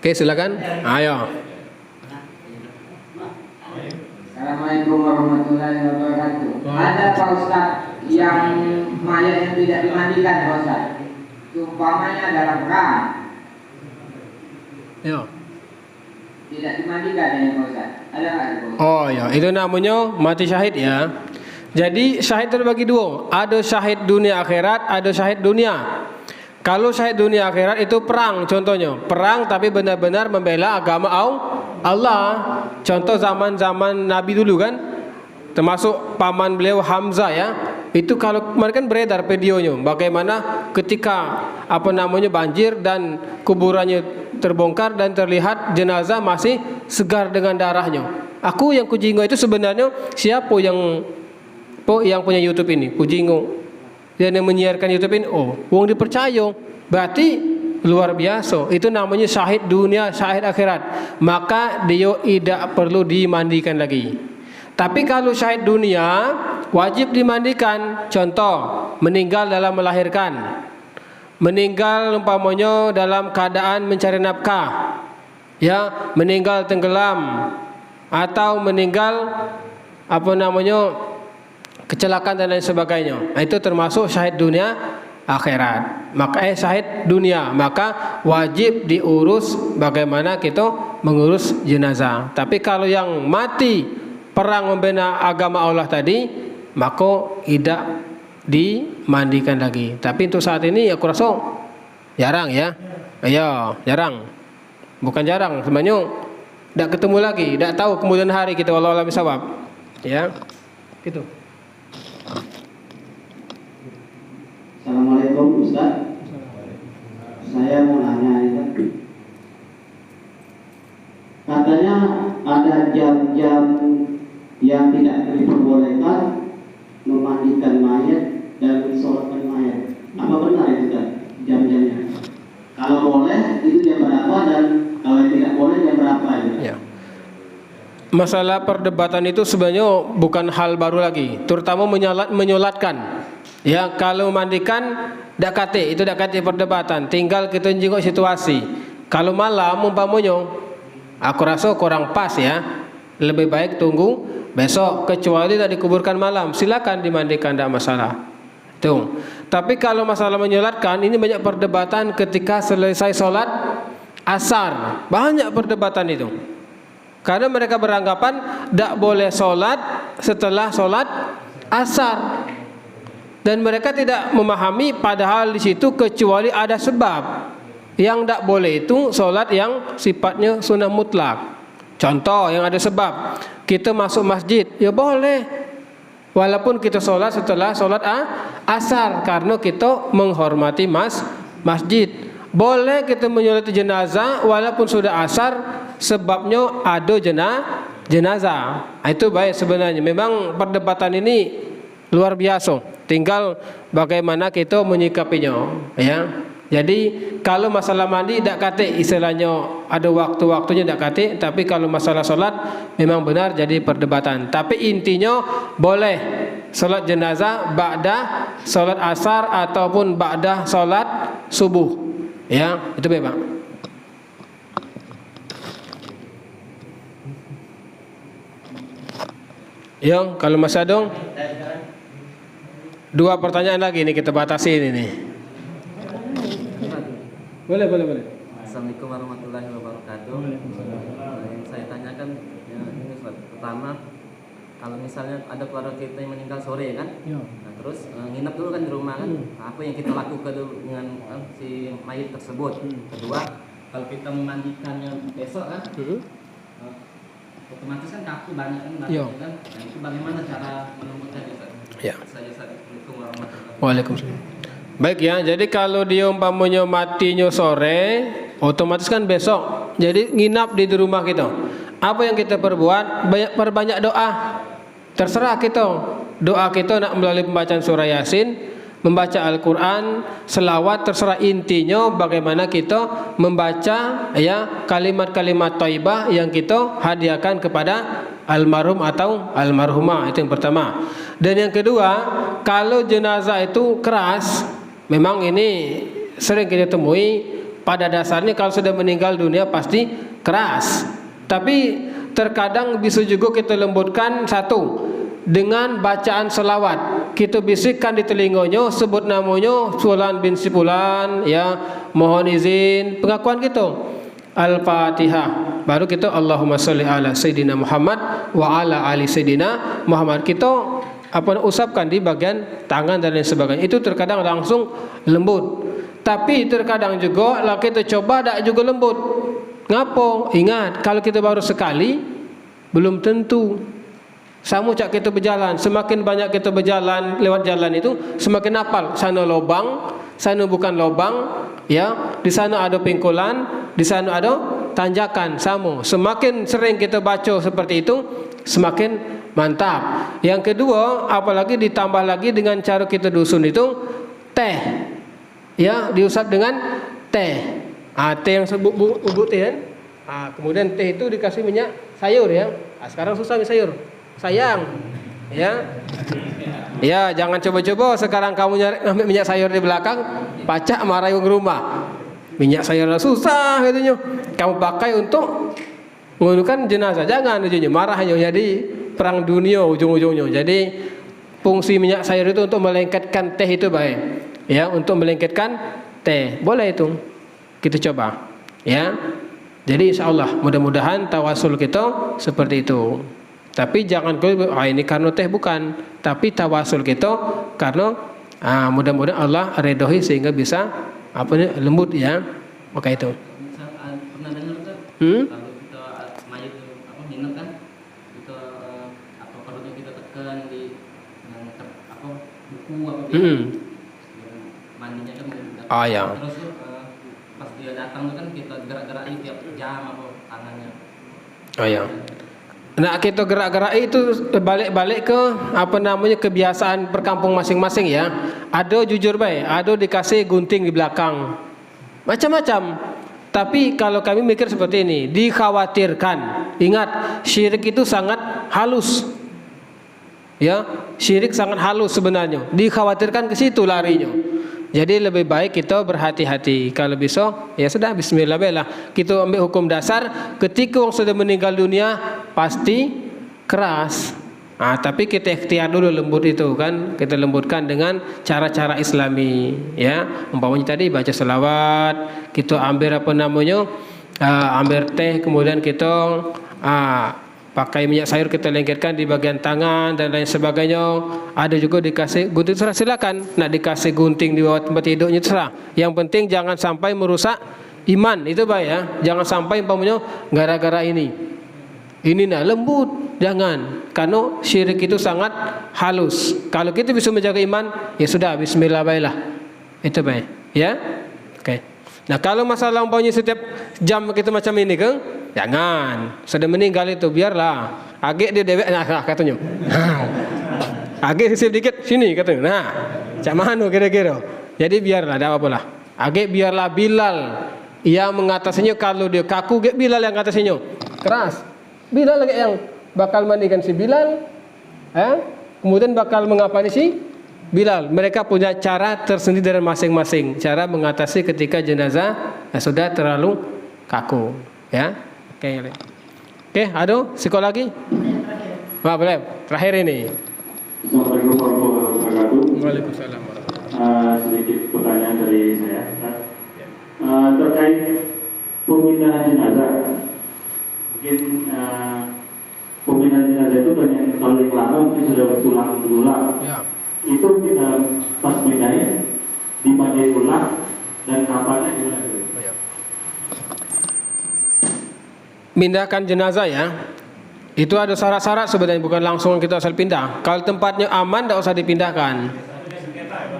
Oke, silakan. Ayo. Assalamualaikum warahmatullahi wabarakatuh. Ada Pak Ustaz yang mayat yang tidak dimandikan Pak Ustaz. Umpamanya dalam perang. Ya. Tidak dimandikan ya Pak Ustaz. Ada nggak Pak Ustaz? Oh ya, itu namanya mati syahid ya. Jadi syahid terbagi dua. Ada syahid dunia akhirat, ada syahid dunia. Kalau syahid dunia akhirat itu perang contohnya. Perang tapi benar-benar membela agama Allah. Contoh zaman-zaman Nabi dulu kan. Termasuk paman beliau Hamzah ya. Itu kalau kemarin kan beredar videonya bagaimana ketika banjir dan kuburannya terbongkar dan terlihat jenazah masih segar dengan darahnya. Aku yang kujingo itu sebenarnya siapa yang punya YouTube ini? Kujingo yang menyiarkan YouTube ini. Oh, wong dipercaya. Berarti luar biasa. Itu namanya syahid dunia, syahid akhirat. Maka dia tidak perlu dimandikan lagi. Tapi kalau syahid dunia wajib dimandikan. Contoh, meninggal dalam melahirkan, meninggal umpamanya dalam keadaan mencari nafkah, ya, meninggal tenggelam, atau meninggal kecelakaan dan lain sebagainya. Itu termasuk syahid dunia akhirat. Maka syahid dunia, maka wajib diurus bagaimana kita mengurus jenazah. Tapi kalau yang mati perang membela agama Allah tadi, maka tidak dimandikan lagi. Tapi untuk saat ini aku rasa jarang ya. Iya, jarang. Bukan jarang, sebenarnya tidak ketemu lagi, tidak tahu kemudian hari kita wallahu a'lam bishawab. Ya. Gitu. Assalamualaikum Ustaz. Saya mau nanya ini. Katanya ada jam-jam yang tidak diperbolehkan memandikan mayat dan mensolatkan mayat. Apa benar itu Ustaz jam-jamnya? Kalau boleh itu jam berapa dan kalau tidak boleh jam berapa itu? Ya. Masalah perdebatan itu sebenarnya bukan hal baru lagi, terutama menyolatkan. Ya, kalau memandikan dak kate, itu dak kate perdebatan. Tinggal kita jengok situasi. Kalau malam umpamanya, aku rasa kurang pas ya. Lebih baik tunggu besok, kecuali tidak dikuburkan malam, silakan dimandikan, tidak masalah. Tuh. Tapi kalau masalah menyolatkan, ini banyak perdebatan ketika selesai sholat asar, banyak perdebatan itu. Karena mereka beranggapan tidak boleh sholat setelah sholat asar, dan mereka tidak memahami padahal di situ kecuali ada sebab. Yang tidak boleh itu sholat yang sifatnya sunnah mutlak. Contoh yang ada sebab, kita masuk masjid, ya boleh, walaupun kita sholat setelah sholat asar, karena kita menghormati masjid. Boleh kita menyolati jenazah walaupun sudah asar, sebabnya ada jenazah. Itu baik sebenarnya. Memang perdebatan ini luar biasa. Tinggal bagaimana kita menyikapinya, ya. Jadi kalau masalah mandi tidak kate, istilahnya ada waktu-waktunya tidak kate. Tapi kalau masalah sholat memang benar jadi perdebatan. Tapi intinya boleh sholat jenazah ba'da sholat asar ataupun ba'da sholat subuh. Ya, itu bebas. Yang kalau masih ada 2 pertanyaan lagi nih kita batasi ini nih. Boleh. Assalamualaikum warahmatullahi wabarakatuh. Yang saya tanyakan ya, ini Ustaz. Pertama, kalau misalnya ada keluarga kita yang meninggal sore kan, nah, terus nginep dulu kan di rumah kan, apa yang kita lakukan dulu dengan si mayit tersebut. Kedua, kalau kita memandikannya besok kan, otomatis kan kaki banyak kan, nah, itu bagaimana cara menemukan Ustaz? Ya. Assalamualaikum warahmatullahi wabarakatuh. Waalaikumsalam. Baik ya, jadi kalau dia umpamanya matinya sore, otomatis kan besok. Jadi nginap di rumah kita. Apa yang kita perbuat? Perbanyak doa. Terserah kita. Doa kita nak melalui pembacaan surah Yasin, membaca Al-Quran, selawat, terserah. Intinya bagaimana kita membaca ya kalimat-kalimat thayyibah yang kita hadiahkan kepada almarhum atau almarhumah. Itu yang pertama. Dan yang kedua, kalau jenazah itu keras, memang ini sering kita temui. Pada dasarnya kalau sudah meninggal dunia pasti keras. Tapi terkadang bisa juga kita lembutkan satu dengan bacaan selawat. Kita bisikkan di telinganya, sebut namanya Fulan bin Sipulan, ya, mohon izin, pengakuan kita Al-Fatihah. Baru kita Allahumma sholli ala Sayyidina Muhammad wa ala ali Sayyidina Muhammad. Kita usapkan di bagian tangan dan lain sebagainya. Itu terkadang langsung lembut. Tapi terkadang juga lah kita coba tak juga lembut. Ngapo? Ingat, kalau kita baru sekali belum tentu. Sama cak kita berjalan, semakin banyak kita berjalan lewat jalan itu, semakin hafal. Sana lubang, sana bukan lubang, ya. Di sana ada pingkulan, di sana ada tanjakan. Sama. Semakin sering kita baca seperti itu, semakin mantap. Yang kedua, apalagi ditambah lagi dengan cara kita dusun itu teh, ya, diusap dengan teh. Teh yang bubuk teh kan. Kemudian teh itu dikasih minyak sayur ya. Sekarang susah minyak sayur. Sayang, ya, ya jangan coba-coba sekarang kamu ngambil minyak sayur di belakang, pacak marah yang rumah. Minyak sayur susah katanya. Kamu pakai untuk menggunakan jenazah, jangan ujungnya marah hanya jadi perang dunia ujung-ujungnya. Jadi fungsi minyak sayur itu untuk melengketkan teh itu baik, ya, untuk melengketkan teh boleh itu kita coba, ya. Jadi insya Allah mudah-mudahan tawasul kita seperti itu. Tapi jangan ini karena teh bukan, tapi tawasul kita karena mudah-mudahan Allah redohi sehingga bisa lembut ya. Maka itu. Pernah dengar kan? Kalau kita mayat minum kan, kita perutnya kita tekan di buku mandinya kan. Ya. Terus pas dia datang kan kita gerak-gerakin tiap jam tangannya. Ya. Nah, kita gerak-gerak itu balik-balik ke kebiasaan perkampung masing-masing ya. Ada jujur baik, ada dikasih gunting di belakang. Macam-macam. Tapi kalau kami mikir seperti ini, dikhawatirkan. Ingat, syirik itu sangat halus. Ya, syirik sangat halus sebenarnya. Dikhawatirkan ke situ larinya. Jadi lebih baik kita berhati-hati. Kalau bisa, ya sudah bismillah baiklah. Kita ambil hukum dasar ketika orang sudah meninggal dunia pasti keras. Tapi kita ikhtiar dulu lembut itu kan. Kita lembutkan dengan cara-cara Islami, ya. Umpamanya tadi baca selawat, kita ambil ambil teh, kemudian kita pakai minyak sayur kita lengketkan di bagian tangan dan lain sebagainya. Ada juga dikasih gunting, terserah silakan. Nak dikasih gunting di bawah tempat tidurnya terserah. Yang penting jangan sampai merusak iman, itu baik ya. Jangan sampai umpamanya gara-gara ini lembut, jangan. Karena syirik itu sangat halus. Kalau kita bisa menjaga iman, ya sudah bismillah baiklah. Itu baik, ya. Oke. Nah, kalau masalah umpamanya setiap jam kita macam ini kan, jangan. Sudah meninggal itu biarlah. Agak dia dewek katanya. Agak sisip dikit sini katanya. Nah, cak mana kira-kira. Jadi biarlah, tidak apa-apa lah. Agak biarlah Bilal yang mengatasinya. Kalau dia kaku, Bilal yang mengatasinya. Keras. Bilal lagi yang bakal mandikan si Bilal. Kemudian bakal mengapani si Bilal. Mereka punya cara tersendiri dari masing-masing. Cara mengatasi ketika jenazah sudah terlalu kaku, ya. Oke, ada sekolah lagi? Boleh. Terakhir ini. Assalamualaikum warahmatullahi wabarakatuh. Waalaikumsalam. Sedikit pertanyaan dari saya. Terkait pemindahan jenazah. Mungkin pemindahan jenazah itu banyak paling lama mungkin sudah berulang. Ya. Itu kita pas pindahin dimandiin ulang dan kapannya gimana? Mindahkan jenazah ya. Itu ada syarat-syarat sebenarnya, bukan langsung kita asal pindah. Kalau tempatnya aman tidak usah dipindahkan.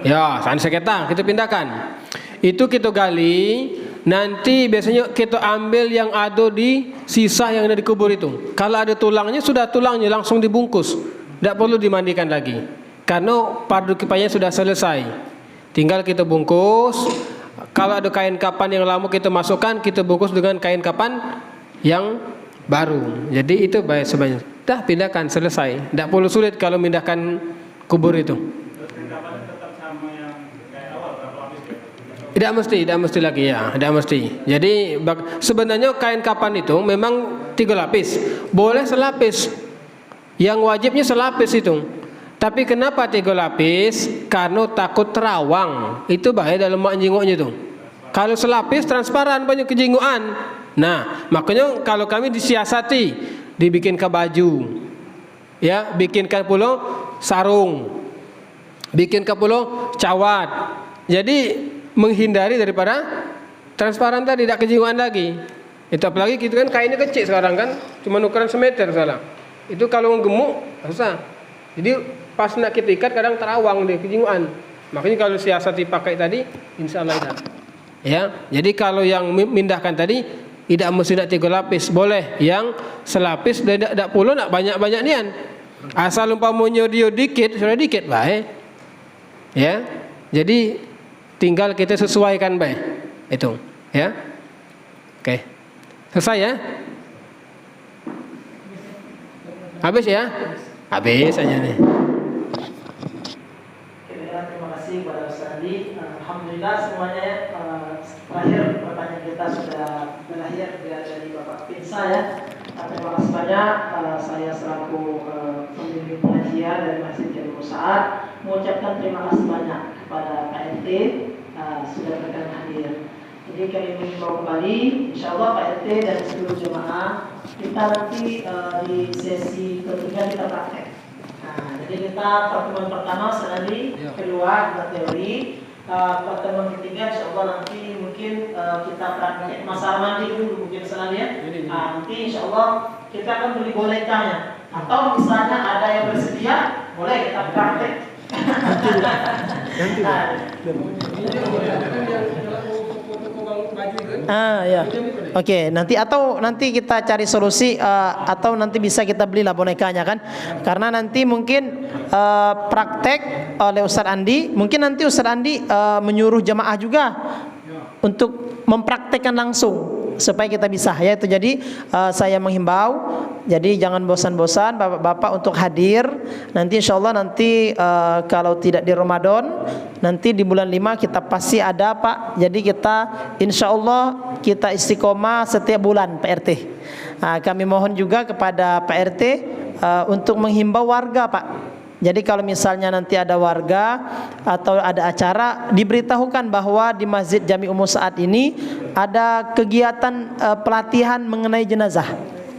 Ya, saat sengketa kita pindahkan. Itu kita gali, nanti biasanya kita ambil yang ada di sisa yang ada di kubur itu. Kalau ada tulangnya, sudah tulangnya langsung dibungkus. Tidak perlu dimandikan lagi. Karena fardu kifayah sudah selesai. Tinggal kita bungkus. Kalau ada kain kapan yang lama kita masukkan, kita bungkus dengan kain kapan yang baru. Jadi itu baik sebenarnya. Dah pindahkan, selesai. Tidak perlu sulit kalau pindahkan kubur itu. Tidak mesti lagi ya, tidak mesti. Jadi sebenarnya kain kapan itu memang 3 lapis. Boleh selapis. Yang wajibnya selapis itu. Tapi kenapa 3 lapis? Karena takut terawang. Itu bahaya dalam mak jenguknya itu. Kalau selapis transparan banyak kejenggukan. Nah, makanya kalau kami disiasati, dibikinkan baju, ya, bikinkan pula sarung, bikinkan pula cawat. Jadi menghindari daripada transparan tadi, tidak kejenggukan lagi. Itu apalagi gitu kan kainnya kecil sekarang kan, cuma ukuran semeter salah. Itu kalau gemuk susah. Jadi pas nak kita ikat kadang terawang dia kejinguan. Makanya kalau siasat dipakai tadi, insya Allah tidak. Ya, jadi kalau yang mindahkan tadi tidak mesti nak 3 lapis, boleh yang selapis dan tidak perlu nak banyak-banyak nian. Asal umpamanya dia dikit, sudah dikit baik. Ya, jadi tinggal kita sesuaikan baik itu. Ya, oke, selesai ya. Habis ya, habis aja nih. Terima kasih kepada Ustaz Andi. Alhamdulillah semuanya terakhir pertanyaan kita sudah berakhir dari Bapak Pinsa ya. Terima kasih banyak. Saya selaku pemimpin pengajian dari Masjid Jami Musaat mengucapkan terima kasih banyak kepada Pak RT sudah berkenan hadir. Jadi kami mengimbau kembali, insya Allah Pak RT dan seluruh jemaah kita nanti di sesi ketiga kita praktek. Jadi kita pertemuan pertama sekali, kedua kita teori, pertemuan ketiga insya Allah nanti mungkin kita praktek masalah mandi dulu mungkin sekali ya. Nanti insya Allah kita akan beli bonekanya. Atau misalnya ada yang bersedia, boleh kita praktek. Ya. Oke, nanti kita cari solusi atau nanti bisa kita belilah bonekanya kan. Karena nanti mungkin praktek oleh Ustaz Andi, mungkin nanti Ustaz Andi menyuruh jemaah juga untuk mempraktekkan langsung supaya kita bisa ya. Itu jadi saya menghimbau, jadi jangan bosan-bosan Bapak-bapak untuk hadir. Nanti insyaallah nanti kalau tidak di Ramadan, nanti di bulan 5 kita pasti ada Pak. Jadi kita insyaallah kita istiqomah setiap bulan Pak RT. Kami mohon juga kepada Pak RT untuk menghimbau warga Pak. Jadi kalau misalnya nanti ada warga atau ada acara, diberitahukan bahwa di Masjid Jami Musaat ini ada kegiatan pelatihan mengenai jenazah.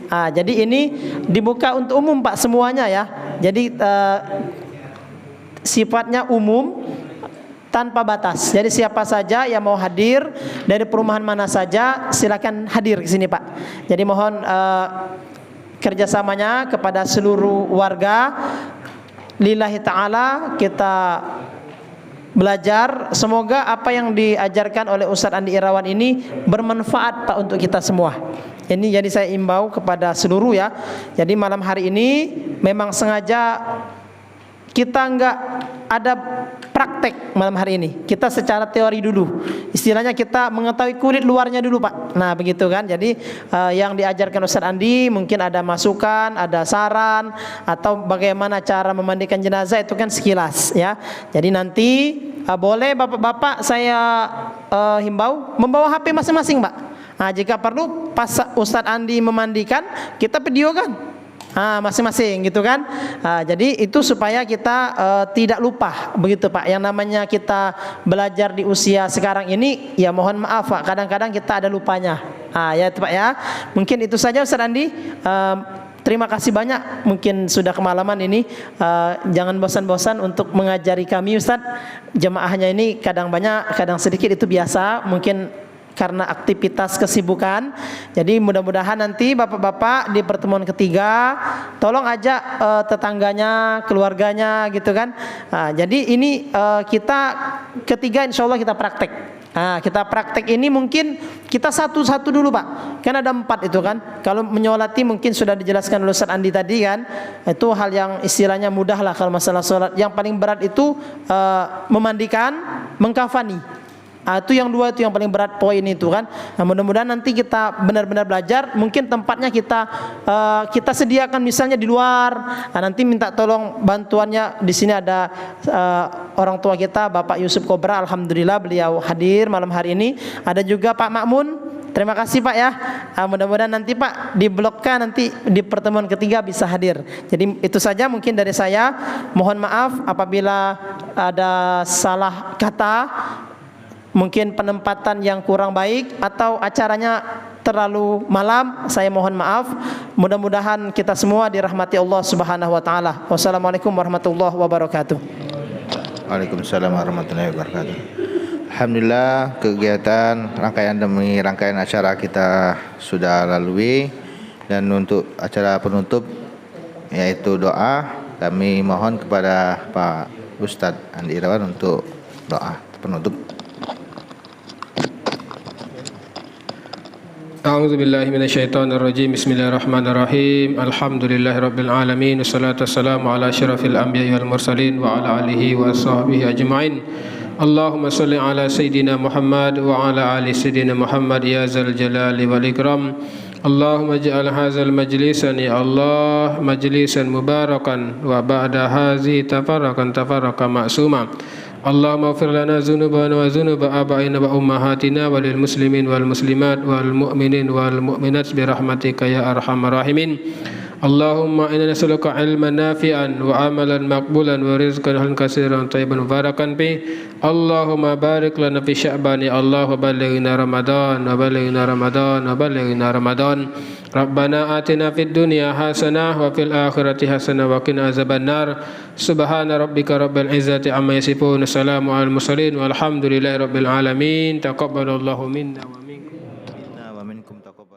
Jadi ini dibuka untuk umum Pak semuanya ya. Jadi sifatnya umum tanpa batas. Jadi siapa saja yang mau hadir dari perumahan mana saja silakan hadir ke sini Pak. Jadi mohon kerjasamanya kepada seluruh warga. Lillahi ta'ala kita belajar, semoga apa yang diajarkan oleh Ustaz Andi Irawan ini bermanfaat Pak untuk kita semua. Ini jadi saya imbau kepada seluruh ya. Jadi malam hari ini memang sengaja kita enggak ada praktek malam hari ini. Kita secara teori dulu. Istilahnya kita mengetahui kulit luarnya dulu Pak. Nah begitu kan. Jadi yang diajarkan Ustaz Andi mungkin ada masukan, ada saran, atau bagaimana cara memandikan jenazah itu kan sekilas ya. Jadi nanti boleh bapak-bapak saya himbau membawa HP masing-masing Pak. Jika perlu pas Ustaz Andi memandikan kita videokan. Masing-masing gitu kan. Jadi itu supaya kita tidak lupa begitu Pak. Yang namanya kita belajar di usia sekarang ini ya mohon maaf Pak, kadang-kadang kita ada lupanya. Ya itu Pak ya. Mungkin itu saja Ustaz Andi. Terima kasih banyak, mungkin sudah kemalaman ini. Jangan bosan-bosan untuk mengajari kami Ustaz. Jemaahnya ini kadang banyak, kadang sedikit, itu biasa. Mungkin karena aktivitas kesibukan. Jadi mudah-mudahan nanti bapak-bapak di pertemuan ketiga tolong ajak tetangganya, keluarganya gitu kan. Jadi ini kita ketiga insya Allah kita praktek. Kita praktek ini mungkin kita satu-satu dulu Pak. Kan ada 4 itu kan. Kalau menyolati mungkin sudah dijelaskan oleh Ustaz Andi tadi kan. Itu hal yang istilahnya mudah lah kalau masalah sholat. Yang paling berat itu memandikan, mengkafani. Itu yang 2 itu yang paling berat poin itu kan. Nah, mudah-mudahan nanti kita benar-benar belajar. Mungkin tempatnya kita sediakan misalnya di luar. Nanti minta tolong bantuannya. Di sini ada orang tua kita Bapak Yusuf Kobra, alhamdulillah beliau hadir malam hari ini. Ada juga Pak Makmun. Terima kasih Pak ya. Mudah-mudahan nanti Pak diblokkan nanti di pertemuan ketiga bisa hadir. Jadi itu saja mungkin dari saya. Mohon maaf apabila ada salah kata, mungkin penempatan yang kurang baik atau acaranya terlalu malam, saya mohon maaf. Mudah-mudahan kita semua dirahmati Allah Subhanahu wa taala. Wassalamualaikum warahmatullahi wabarakatuh. Waalaikumsalam warahmatullahi wabarakatuh. Alhamdulillah kegiatan rangkaian demi rangkaian acara kita sudah lalui, dan untuk acara penutup yaitu doa. Kami mohon kepada Pak Ustadz Andi Irawan untuk doa penutup. A'udzu billahi minasyaitonir rajim. Bismillahirrahmanirrahim. Alhamdulillahirabbil alamin. Wassalatu wassalamu ala asyrafil anbiya'i wal mursalin wa ala alihi wa sahbihi ajma'in. Allahumma shalli ala sayidina Muhammad wa ala ali sayidina Muhammad ya zal jalali wal ikram. Allahumma ij'al hadzal majlisan ya Allah majlisan mubarakan wa ba'da hazi tafarraqan ma'suma. Allahumma ighfir lana dzunubana wa dzunuba abaina wa ummahatina wa lil muslimin wal muslimat wal mu'minin wal mu'minat bi rahmatika ya arhamar rahimin. Allahumma inna nas'aluka ilman nafi'an wa amalan maqbulan wa rizqan katsiran thayyiban mubarakan fi. Allahumma barik lana fi sya'ban ya Allah wa ballighna Ramadan wa ballighna Ramadan wa ballighna Ramadan. Rabbana atina fid dunya hasanah wa fil akhirati hasanah wa qina azabannar. Subhana rabbika rabbil izzati amma yasifun. Assalamu alal mursalin walhamdulillahi rabbil alamin. Taqabbalallahu minna wa minkum. Minna wa minkum taqabbal.